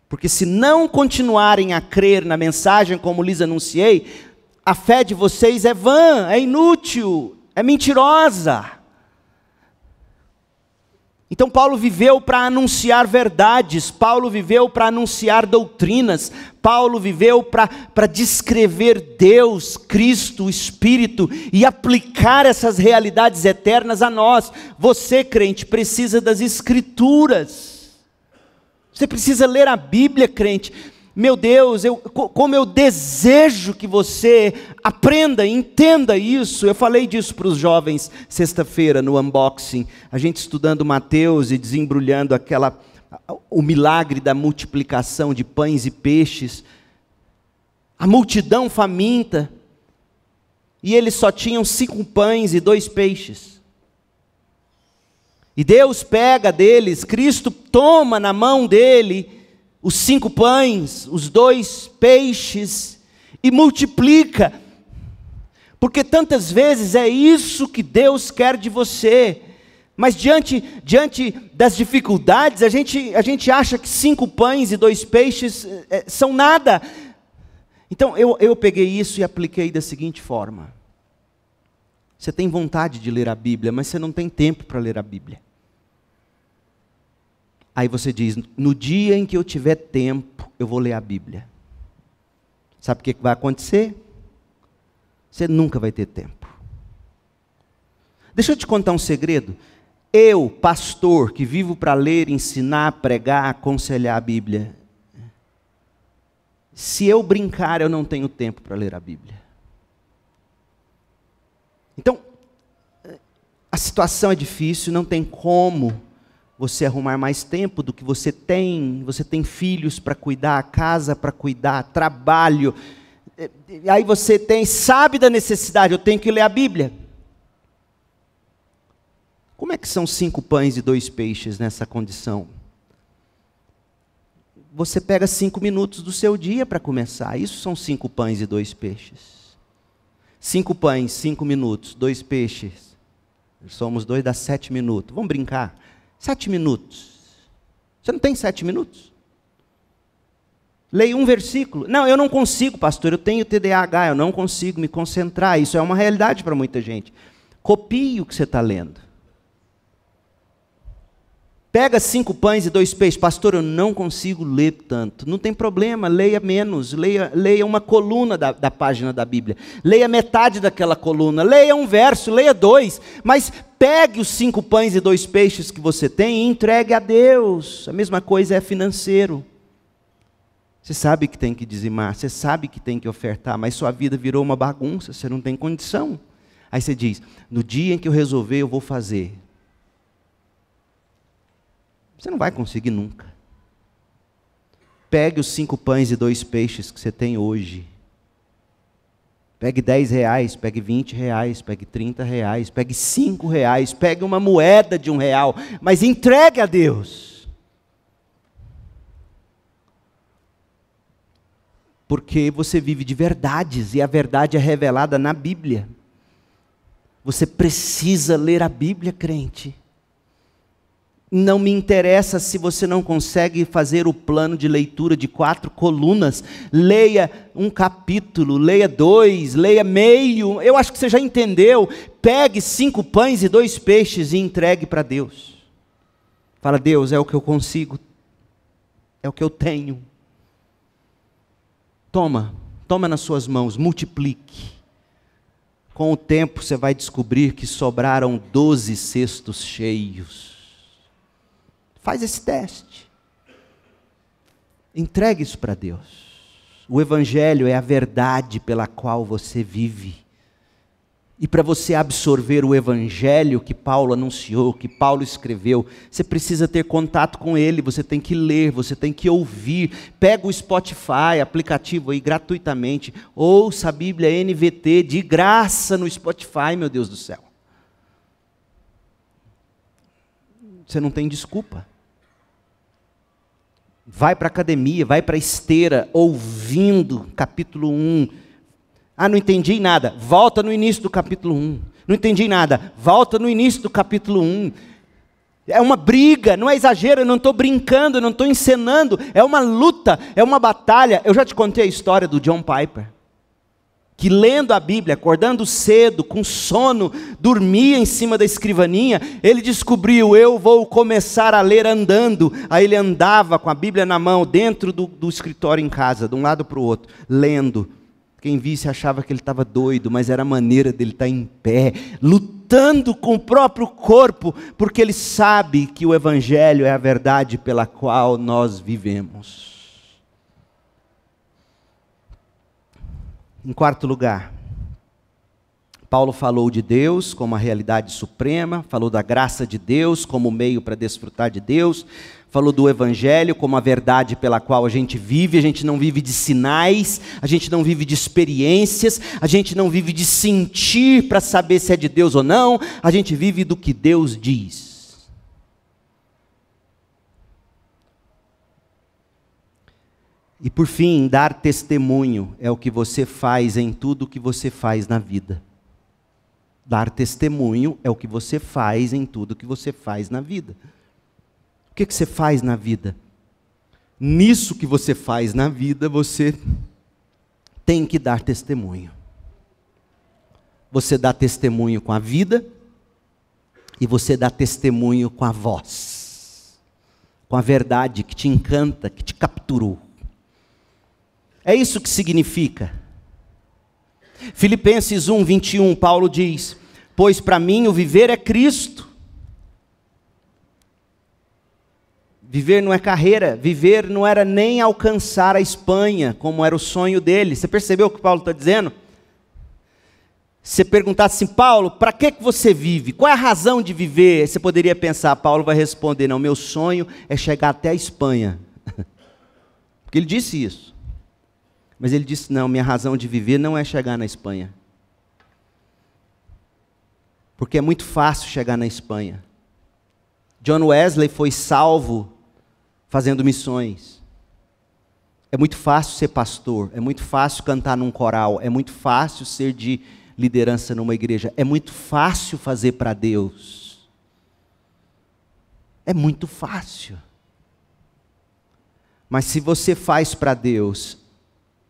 Porque se não continuarem a crer na mensagem como lhes anunciei, a fé de vocês é vã, é inútil, é mentirosa. Então Paulo viveu para anunciar verdades, Paulo viveu para anunciar doutrinas, Paulo viveu para descrever Deus, Cristo, o Espírito e aplicar essas realidades eternas a nós. Você, crente, precisa das Escrituras. Você precisa ler a Bíblia, crente. Meu Deus, como eu desejo que você aprenda, entenda isso. Eu falei disso para os jovens sexta-feira no unboxing, a gente estudando Mateus e desembrulhando o milagre da multiplicação de pães e peixes. A multidão faminta, e eles só tinham 5 pães e 2 peixes. E Deus pega deles, Cristo toma na mão dele os 5 pães, os 2 peixes, e multiplica, porque tantas vezes é isso que Deus quer de você, mas diante das dificuldades, a gente acha que 5 pães e 2 peixes são nada. Então eu peguei isso e apliquei da seguinte forma: você tem vontade de ler a Bíblia, mas você não tem tempo para ler a Bíblia. Aí você diz, no dia em que eu tiver tempo, eu vou ler a Bíblia. Sabe o que vai acontecer? você nunca vai ter tempo. Deixa eu te contar um segredo. Eu, pastor, que vivo para ler, ensinar, pregar, aconselhar a Bíblia, se eu brincar, eu não tenho tempo para ler a Bíblia. Então, a situação é difícil, não tem como você arrumar mais tempo do que você tem. Você tem filhos para cuidar, casa para cuidar, trabalho. Aí você sabe da necessidade, eu tenho que ler a Bíblia. Como é que são 5 pães e 2 peixes nessa condição? Você pega 5 minutos do seu dia para começar. Isso são 5 pães e 2 peixes. 5 pães, 5 minutos, 2 peixes. Somos 2, dá 7 minutos. Vamos brincar. 7 minutos. Você não tem 7 minutos? Leia um versículo. Não, eu não consigo, pastor, eu tenho TDAH, eu não consigo me concentrar. Isso é uma realidade para muita gente. Copie o que você está lendo. Pega 5 pães e 2 peixes. Pastor, eu não consigo ler tanto. Não tem problema, leia menos. Leia uma coluna da página da Bíblia. Leia metade daquela coluna. Leia um verso, leia 2. Mas pegue os 5 pães e 2 peixes que você tem e entregue a Deus. A mesma coisa é financeiro. Você sabe que tem que dizimar, você sabe que tem que ofertar, mas sua vida virou uma bagunça, você não tem condição. Aí você diz, no dia em que eu resolver, eu vou fazer. Você não vai conseguir nunca. Pegue os 5 pães e 2 peixes que você tem hoje. Pegue 10 reais, pegue 20 reais, pegue 30 reais, pegue 5 reais, pegue uma moeda de R$1, mas entregue a Deus. Porque você vive de verdades, e a verdade é revelada na Bíblia. Você precisa ler a Bíblia, crente. Não me interessa se você não consegue fazer o plano de leitura de 4 colunas. Leia um capítulo, leia 2, leia meio. Eu acho que você já entendeu. Pegue 5 pães e 2 peixes e entregue para Deus. Fala, Deus, é o que eu consigo. É o que eu tenho. Toma nas suas mãos, multiplique. Com o tempo você vai descobrir que sobraram 12 cestos cheios. Faz esse teste. Entregue isso para Deus. O Evangelho é a verdade pela qual você vive. E para você absorver o Evangelho que Paulo anunciou, que Paulo escreveu, você precisa ter contato com ele, você tem que ler, você tem que ouvir. Pega o Spotify, aplicativo aí gratuitamente, ouça a Bíblia NVT de graça no Spotify, meu Deus do céu. Você não tem desculpa. Vai para a academia, vai para a esteira, ouvindo capítulo 1. Ah, não entendi nada. Volta no início do capítulo 1. Não entendi nada. Volta no início do capítulo 1. É uma briga, não é exagero, eu não estou brincando, eu não estou encenando. É uma luta, é uma batalha. Eu já te contei a história do John Piper, que lendo a Bíblia, acordando cedo, com sono, dormia em cima da escrivaninha, ele descobriu, eu vou começar a ler andando. Aí ele andava com a Bíblia na mão, dentro do escritório em casa, de um lado para o outro, lendo. Quem visse achava que ele estava doido, mas era a maneira dele estar em pé, lutando com o próprio corpo, porque ele sabe que o Evangelho é a verdade pela qual nós vivemos. Em quarto lugar, Paulo falou de Deus como a realidade suprema, falou da graça de Deus como meio para desfrutar de Deus, falou do Evangelho como a verdade pela qual a gente não vive de sinais, a gente não vive de experiências, a gente não vive de sentir para saber se é de Deus ou não, a gente vive do que Deus diz. E por fim, dar testemunho é o que você faz em tudo o que você faz na vida. Dar testemunho é o que você faz em tudo o que você faz na vida. O que você faz na vida? Nisso que você faz na vida, você tem que dar testemunho. Você dá testemunho com a vida e você dá testemunho com a voz, com a verdade que te encanta, que te capturou. É isso que significa. Filipenses 1, 21, Paulo diz: pois para mim o viver é Cristo. Viver não é carreira, viver não era nem alcançar a Espanha, como era o sonho dele. Você percebeu o que Paulo está dizendo? Se você perguntasse assim: Paulo, para que você vive? Qual é a razão de viver? Você poderia pensar, Paulo vai responder: não, meu sonho é chegar até a Espanha. Porque ele disse isso. Mas ele disse: não, minha razão de viver não é chegar na Espanha. Porque é muito fácil chegar na Espanha. John Wesley foi salvo fazendo missões. É muito fácil ser pastor, é muito fácil cantar num coral, é muito fácil ser de liderança numa igreja, é muito fácil fazer para Deus. É muito fácil. Mas se você faz para Deus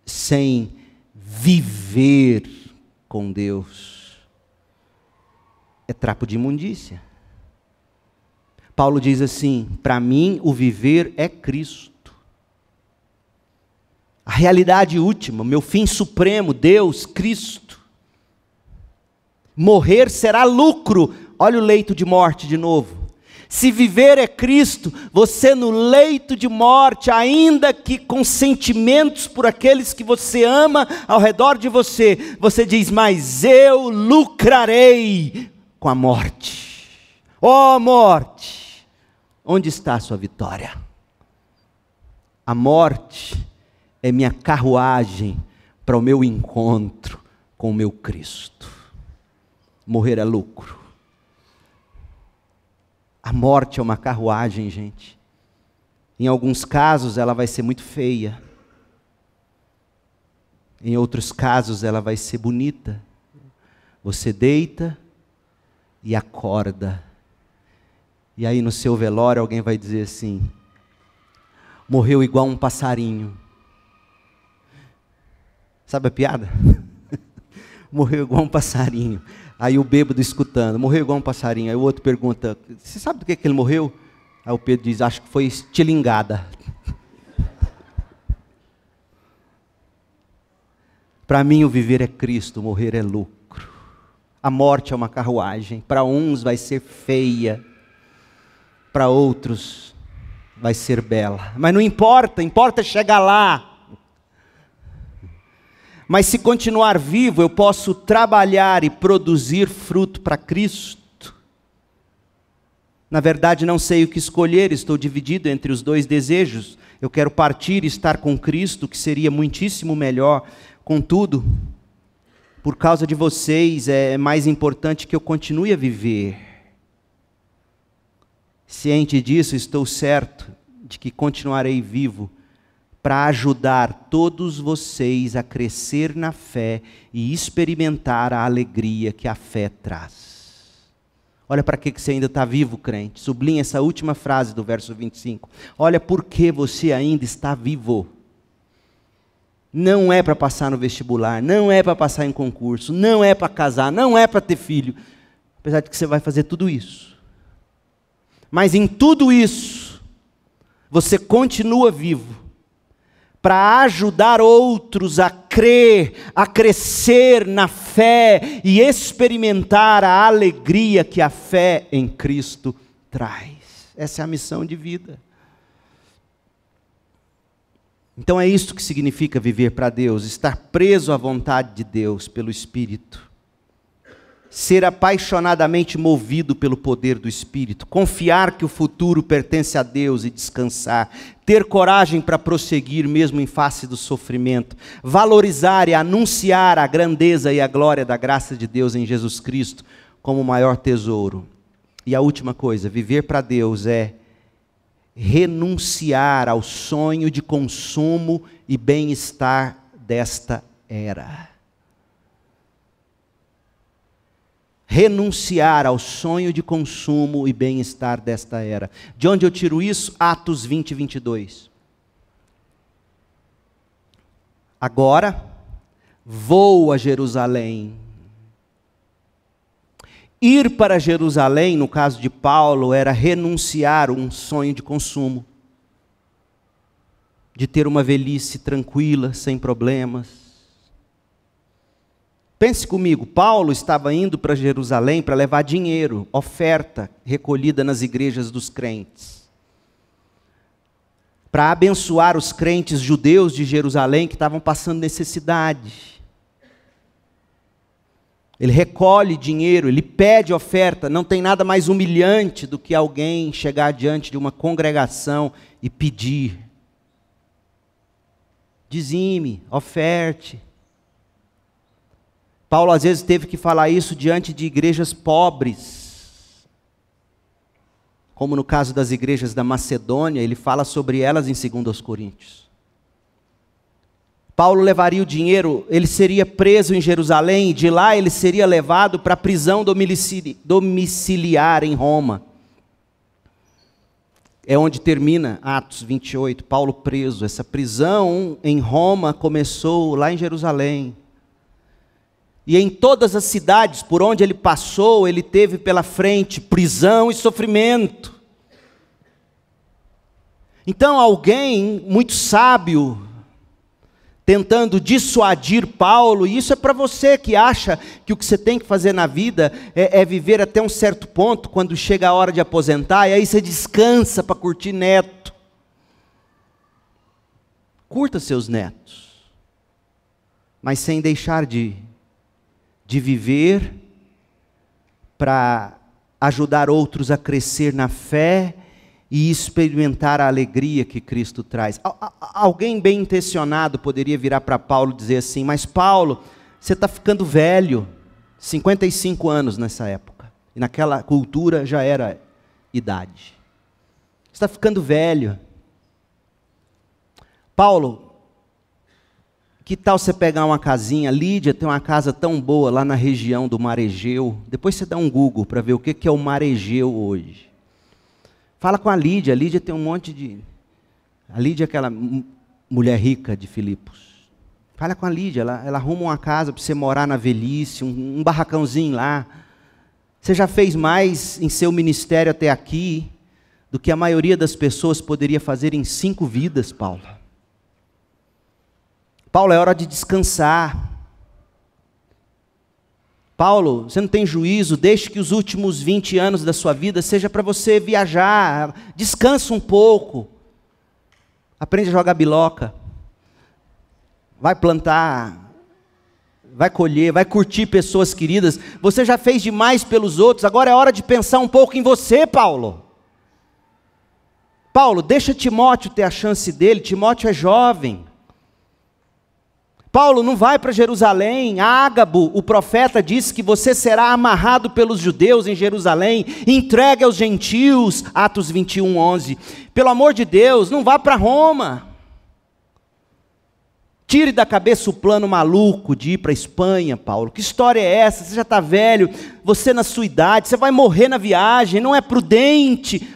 sem viver com Deus, é trapo de imundícia. Paulo diz assim: para mim o viver é Cristo. A realidade última, meu fim supremo, Deus, Cristo. Morrer será lucro. Olha o leito de morte de novo. Se viver é Cristo, você no leito de morte, ainda que com sentimentos por aqueles que você ama ao redor de você, você diz: mas eu lucrarei com a morte. Ó morte, onde está a sua vitória? A morte é minha carruagem para o meu encontro com o meu Cristo. Morrer é lucro. A morte é uma carruagem, gente. Em alguns casos ela vai ser muito feia. Em outros casos ela vai ser bonita. Você deita e acorda. E aí no seu velório alguém vai dizer assim: morreu igual um passarinho. Sabe a piada? Morreu igual um passarinho. Aí o bêbado escutando: morreu igual um passarinho. Aí o outro pergunta: você sabe do que ele morreu? Aí o Pedro diz: acho que foi estilingada. Para mim o viver é Cristo, morrer é lucro. A morte é uma carruagem. Para uns vai ser feia, para outros vai ser bela. Mas não importa, importa chegar lá. Mas se continuar vivo, eu posso trabalhar e produzir fruto para Cristo. Na verdade, não sei o que escolher, estou dividido entre os dois desejos. Eu quero partir e estar com Cristo, que seria muitíssimo melhor. Contudo, por causa de vocês, é mais importante que eu continue a viver. Ciente disso, estou certo de que continuarei vivo para ajudar todos vocês a crescer na fé e experimentar a alegria que a fé traz. Olha para que você ainda está vivo, crente. Sublinha essa última frase do verso 25. Olha por que você ainda está vivo. Não é para passar no vestibular, não é para passar em concurso, não é para casar, não é para ter filho. Apesar de que você vai fazer tudo isso. Mas em tudo isso, você continua vivo para ajudar outros a crer, a crescer na fé e experimentar a alegria que a fé em Cristo traz. Essa é a missão de vida. Então é isso que significa viver para Deus, estar preso à vontade de Deus pelo Espírito. Ser apaixonadamente movido pelo poder do Espírito, confiar que o futuro pertence a Deus e descansar, ter coragem para prosseguir mesmo em face do sofrimento, valorizar e anunciar a grandeza e a glória da graça de Deus em Jesus Cristo como o maior tesouro. E a última coisa, viver para Deus é renunciar ao sonho de consumo e bem-estar desta era. Renunciar ao sonho de consumo e bem-estar desta era. De onde eu tiro isso? Atos 20, 22. Agora, vou a Jerusalém. Ir para Jerusalém, no caso de Paulo, era renunciar a um sonho de consumo. De ter uma velhice tranquila, sem problemas. Pense comigo, Paulo estava indo para Jerusalém para levar dinheiro, oferta recolhida nas igrejas dos crentes, para abençoar os crentes judeus de Jerusalém que estavam passando necessidade. Ele recolhe dinheiro, ele pede oferta. Não tem nada mais humilhante do que alguém chegar diante de uma congregação e pedir: dizime, oferte. Paulo às vezes teve que falar isso diante de igrejas pobres, como no caso das igrejas da Macedônia. Ele fala sobre elas em 2 Coríntios. Paulo levaria o dinheiro, ele seria preso em Jerusalém, e de lá ele seria levado para a prisão domiciliar em Roma. É onde termina Atos 28, Paulo preso. Essa prisão em Roma começou lá em Jerusalém. E em todas as cidades por onde ele passou, ele teve pela frente prisão e sofrimento. Então alguém muito sábio, tentando dissuadir Paulo, e isso é para você que acha que o que você tem que fazer na vida é viver até um certo ponto, quando chega a hora de aposentar, e aí você descansa para curtir neto. Curta seus netos, mas sem deixar de viver para ajudar outros a crescer na fé e experimentar a alegria que Cristo traz. Alguém bem intencionado poderia virar para Paulo e dizer assim: mas Paulo, você está ficando velho. 55 anos nessa época, e naquela cultura já era idade. Você está ficando velho. Paulo, que tal você pegar uma casinha? Lídia tem uma casa tão boa lá na região do Mar Egeu. Depois você dá um Google para ver o que é o Mar Egeu hoje. Fala com a Lídia tem um monte de... A Lídia é aquela mulher rica de Filipos. Fala com a Lídia, ela arruma uma casa para você morar na velhice, um barracãozinho lá. Você já fez mais em seu ministério até aqui do que a maioria das pessoas poderia fazer em 5 vidas, Paulo. Paulo, é hora de descansar. Paulo, você não tem juízo, deixe que os últimos 20 anos da sua vida seja para você viajar, descansa um pouco, aprende a jogar biloca, vai plantar, vai colher, vai curtir pessoas queridas. Você já fez demais pelos outros, agora é hora de pensar um pouco em você, Paulo. Paulo, deixa Timóteo ter a chance dele, Timóteo é jovem. Paulo, não vai para Jerusalém. Ágabo, o profeta, disse que você será amarrado pelos judeus em Jerusalém, entregue aos gentios, Atos 21, 11. Pelo amor de Deus, não vá para Roma. Tire da cabeça o plano maluco de ir para a Espanha, Paulo. Que história é essa? Você já está velho, você na sua idade, você vai morrer na viagem, não é prudente.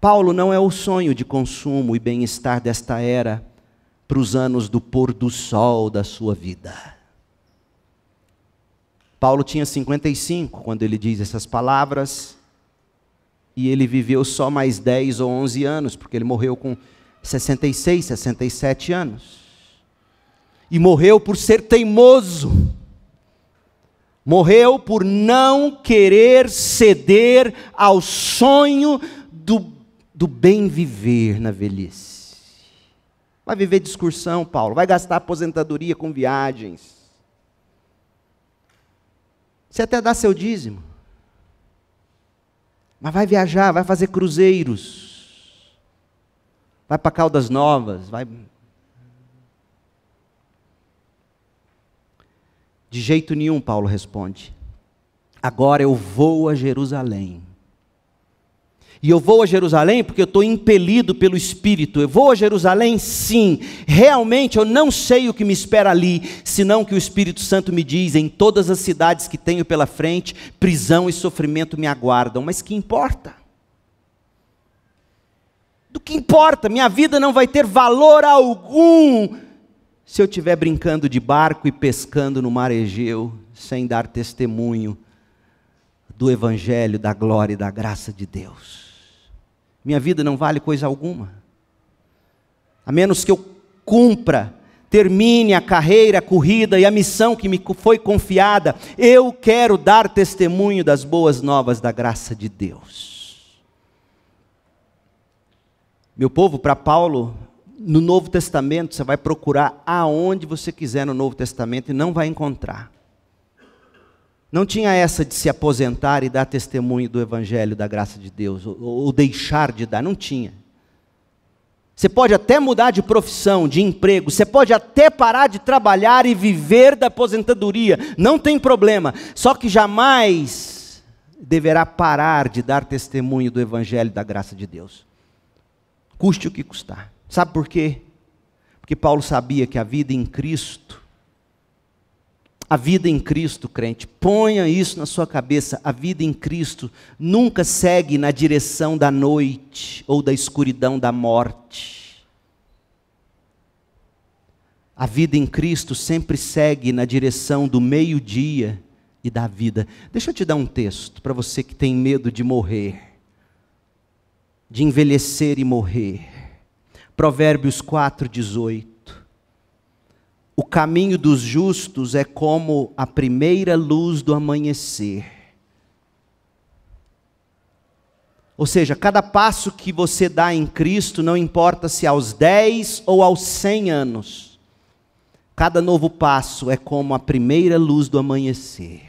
Paulo, não é o sonho de consumo e bem-estar desta era para os anos do pôr do sol da sua vida. Paulo tinha 55 quando ele diz essas palavras, e ele viveu só mais 10 ou 11 anos, porque ele morreu com 66, 67 anos. E morreu por ser teimoso. Morreu por não querer ceder ao sonho do bem viver na velhice. Vai viver de excursão, Paulo. Vai gastar aposentadoria com viagens. Você até dá seu dízimo. Mas vai viajar, vai fazer cruzeiros. Vai para Caldas Novas. Vai... De jeito nenhum, Paulo responde. Agora eu vou a Jerusalém. E eu vou a Jerusalém porque eu estou impelido pelo Espírito. Eu vou a Jerusalém, sim. Realmente eu não sei o que me espera ali, senão que o Espírito Santo me diz: em todas as cidades que tenho pela frente, prisão e sofrimento me aguardam. Mas que importa? Do que importa? Minha vida não vai ter valor algum se eu estiver brincando de barco e pescando no Mar Egeu, sem dar testemunho do Evangelho, da glória e da graça de Deus. Minha vida não vale coisa alguma, a menos que eu cumpra termine a carreira, a corrida e a missão que me foi confiada, eu quero dar testemunho das boas novas da graça de Deus. Meu povo, para Paulo, no Novo Testamento, você vai procurar aonde você quiser no Novo Testamento e não vai encontrar. Não tinha essa de se aposentar e dar testemunho do Evangelho da graça de Deus, ou deixar de dar, não tinha. Você pode até mudar de profissão, de emprego, você pode até parar de trabalhar e viver da aposentadoria, não tem problema. Só que jamais deverá parar de dar testemunho do Evangelho da graça de Deus. Custe o que custar. Sabe por quê? Porque Paulo sabia que a vida em Cristo, crente, ponha isso na sua cabeça, a vida em Cristo nunca segue na direção da noite ou da escuridão da morte. A vida em Cristo sempre segue na direção do meio-dia e da vida. Deixa eu te dar um texto para você que tem medo de morrer, de envelhecer e morrer. Provérbios 4:18. O caminho dos justos é como a primeira luz do amanhecer. Ou seja, cada passo que você dá em Cristo, não importa se aos 10 ou aos 100 anos, cada novo passo é como a primeira luz do amanhecer,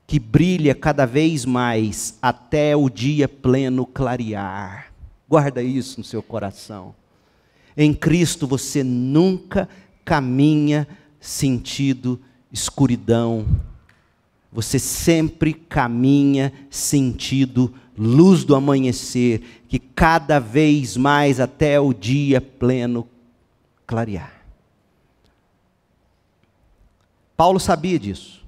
que brilha cada vez mais até o dia pleno clarear. Guarda isso no seu coração. Em Cristo você nunca caminha sentido escuridão. Você sempre caminha sentido luz do amanhecer, que cada vez mais até o dia pleno clarear. Paulo sabia disso.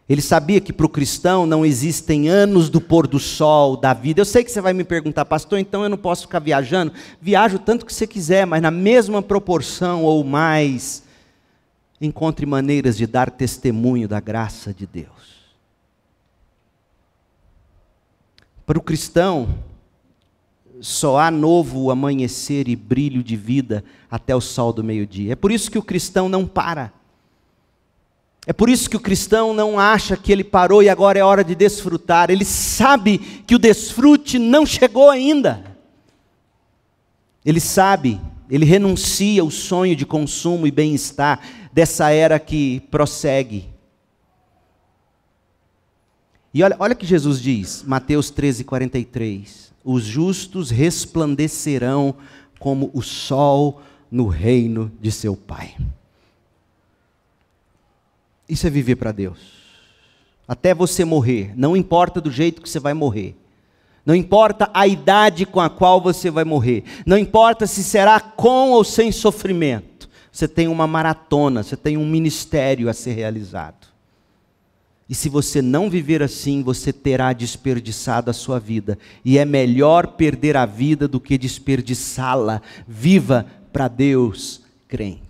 Ele sabia que para o cristão não existem anos do pôr do sol da vida. Eu sei que você vai me perguntar, pastor, então eu não posso ficar viajando? Viaja o tanto que você quiser, mas na mesma proporção ou mais, encontre maneiras de dar testemunho da graça de Deus. Para o cristão, só há novo amanhecer e brilho de vida até o sol do meio-dia. É por isso que o cristão não para. É por isso que o cristão não acha que ele parou e agora é hora de desfrutar. Ele sabe que o desfrute não chegou ainda. Ele sabe, ele renuncia ao sonho de consumo e bem-estar dessa era que prossegue. E olha o que Jesus diz, Mateus 13:43. Os justos resplandecerão como o sol no reino de seu Pai. Isso é viver para Deus. Até você morrer, não importa do jeito que você vai morrer. Não importa a idade com a qual você vai morrer. Não importa se será com ou sem sofrimento. Você tem uma maratona, você tem um ministério a ser realizado. E se você não viver assim, você terá desperdiçado a sua vida. E é melhor perder a vida do que desperdiçá-la. Viva para Deus, crente.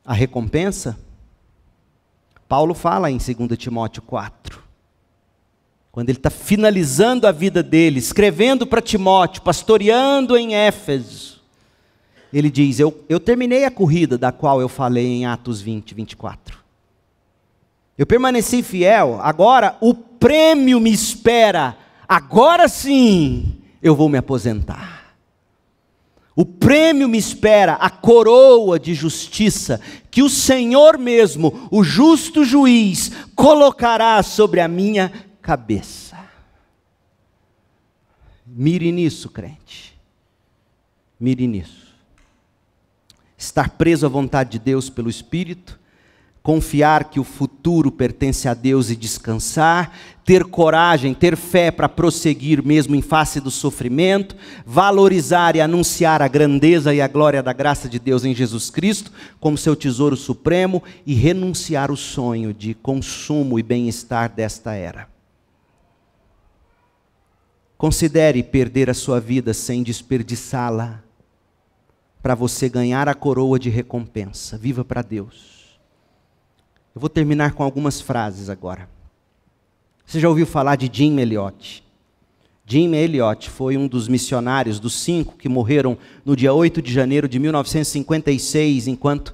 A recompensa? Paulo fala em 2 Timóteo 4. Quando ele está finalizando a vida dele, escrevendo para Timóteo, pastoreando em Éfeso, ele diz, eu terminei a corrida da qual eu falei em Atos 20:24. Eu permaneci fiel, agora o prêmio me espera, agora sim eu vou me aposentar. O prêmio me espera, a coroa de justiça, que o Senhor mesmo, o justo juiz, colocará sobre a minha cabeça. Mire nisso, crente. Mire nisso. Estar preso à vontade de Deus pelo Espírito, confiar que o futuro pertence a Deus e descansar, ter coragem, ter fé para prosseguir mesmo em face do sofrimento, valorizar e anunciar a grandeza e a glória da graça de Deus em Jesus Cristo como seu tesouro supremo e renunciar o sonho de consumo e bem-estar desta era. Considere perder a sua vida sem desperdiçá-la para você ganhar a coroa de recompensa. Viva para Deus. Eu vou terminar com algumas frases agora. Você já ouviu falar de Jim Elliot? Jim Elliot foi um dos missionários, dos 5 que morreram no dia 8 de janeiro de 1956, enquanto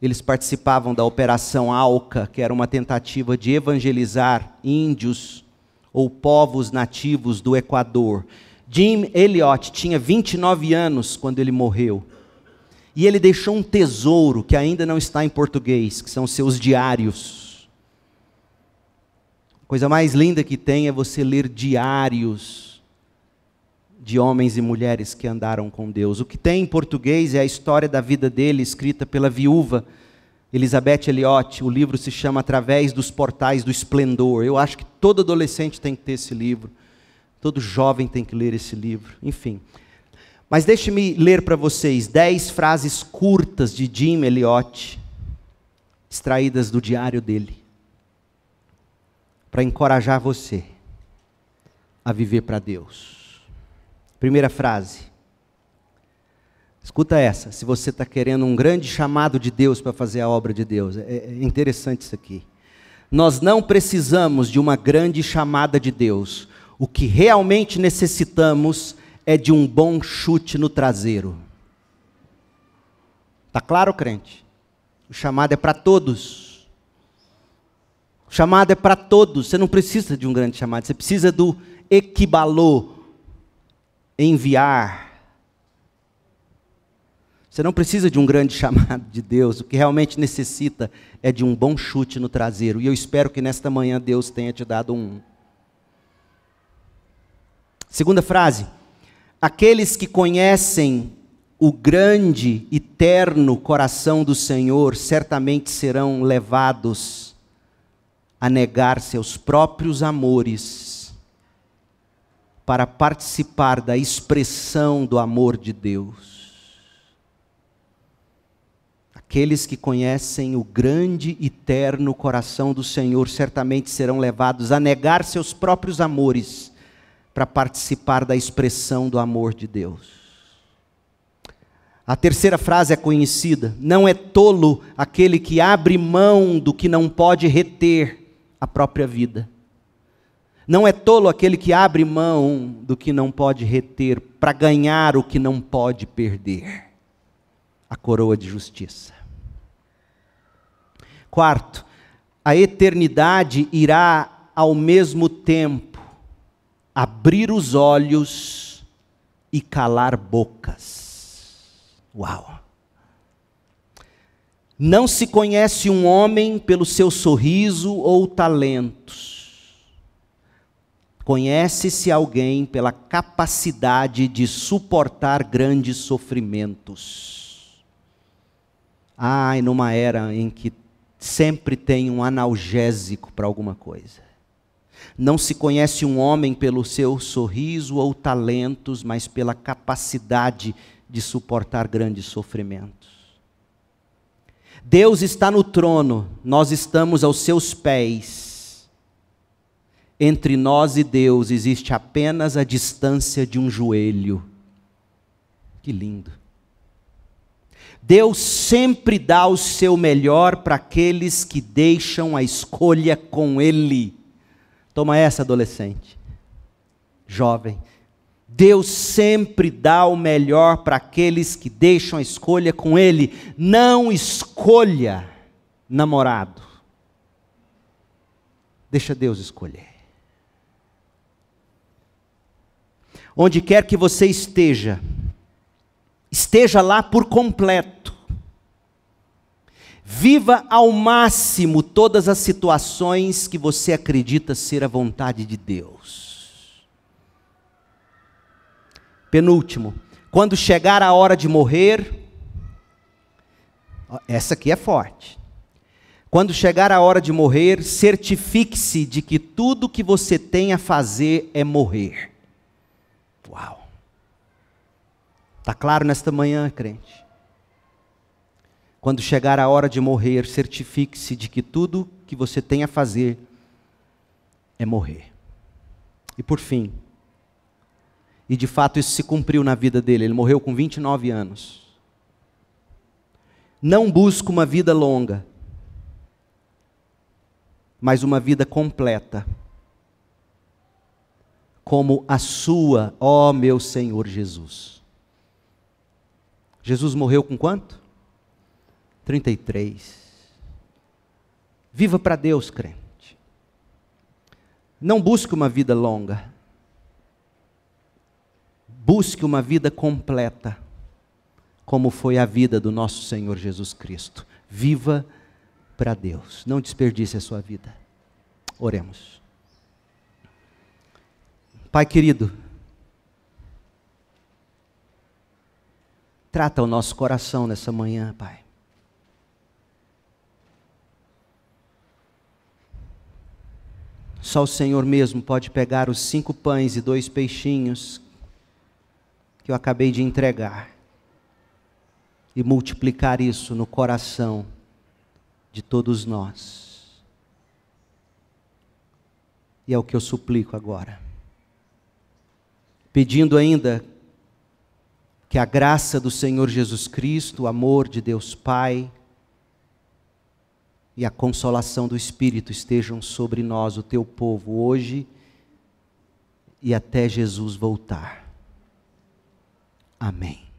eles participavam da Operação Alca, que era uma tentativa de evangelizar índios ou povos nativos do Equador. Jim Elliot tinha 29 anos quando ele morreu. E ele deixou um tesouro que ainda não está em português, que são seus diários. A coisa mais linda que tem é você ler diários de homens e mulheres que andaram com Deus. O que tem em português é a história da vida dele, escrita pela viúva Elizabeth Elliot. O livro se chama Através dos Portais do Esplendor. Eu acho que todo adolescente tem que ter esse livro. Todo jovem tem que ler esse livro. Enfim. Mas deixe-me ler para vocês 10 frases curtas de Jim Elliot, extraídas do diário dele, para encorajar você a viver para Deus. Primeira frase. Escuta essa, se você está querendo um grande chamado de Deus para fazer a obra de Deus. É interessante isso aqui. Nós não precisamos de uma grande chamada de Deus. O que realmente necessitamos é de um bom chute no traseiro. Está claro, crente? O chamado é para todos. O chamado é para todos. Você não precisa de um grande chamado, você precisa do equibalô. Enviar. Você não precisa de um grande chamado de Deus. O que realmente necessita é de um bom chute no traseiro. E eu espero que nesta manhã Deus tenha te dado um. Segunda frase. Aqueles que conhecem o grande e terno coração do Senhor certamente serão levados a negar seus próprios amores para participar da expressão do amor de Deus. Aqueles que conhecem o grande e terno coração do Senhor certamente serão levados a negar seus próprios amores para participar da expressão do amor de Deus. A terceira frase é conhecida. Não é tolo aquele que abre mão do que não pode reter a própria vida. Não é tolo aquele que abre mão do que não pode reter para ganhar o que não pode perder, a coroa de justiça. Quarto, a eternidade irá ao mesmo tempo abrir os olhos e calar bocas. Uau! Não se conhece um homem pelo seu sorriso ou talentos. Conhece-se alguém pela capacidade de suportar grandes sofrimentos. E numa era em que sempre tem um analgésico para alguma coisa. Não se conhece um homem pelo seu sorriso ou talentos, mas pela capacidade de suportar grandes sofrimentos. Deus está no trono, nós estamos aos seus pés. Entre nós e Deus existe apenas a distância de um joelho. Que lindo. Deus sempre dá o seu melhor para aqueles que deixam a escolha com Ele. Toma essa, adolescente, jovem. Deus sempre dá o melhor para aqueles que deixam a escolha com Ele. Não escolha namorado. Deixa Deus escolher. Onde quer que você esteja, esteja lá por completo. Viva ao máximo todas as situações que você acredita ser a vontade de Deus. Penúltimo, quando chegar a hora de morrer, essa aqui é forte. Quando chegar a hora de morrer, certifique-se de que tudo que você tem a fazer é morrer. Uau! Está claro nesta manhã, crente? Quando chegar a hora de morrer, certifique-se de que tudo que você tem a fazer é morrer. E por fim, e de fato isso se cumpriu na vida dele, ele morreu com 29 anos. Não busca uma vida longa, mas uma vida completa, como a sua, ó meu Senhor Jesus. Jesus morreu com quanto? 33. Viva para Deus, crente. Não busque uma vida longa. Busque uma vida completa, como foi a vida do nosso Senhor Jesus Cristo. Viva para Deus. Não desperdice a sua vida. Oremos. Pai querido, trata o nosso coração nessa manhã, Pai. Só o Senhor mesmo pode pegar os 5 pães e 2 peixinhos que eu acabei de entregar e multiplicar isso no coração de todos nós. E é o que eu suplico agora. Pedindo ainda que a graça do Senhor Jesus Cristo, o amor de Deus Pai e a consolação do Espírito estejam sobre nós, o teu povo, hoje e até Jesus voltar. Amém.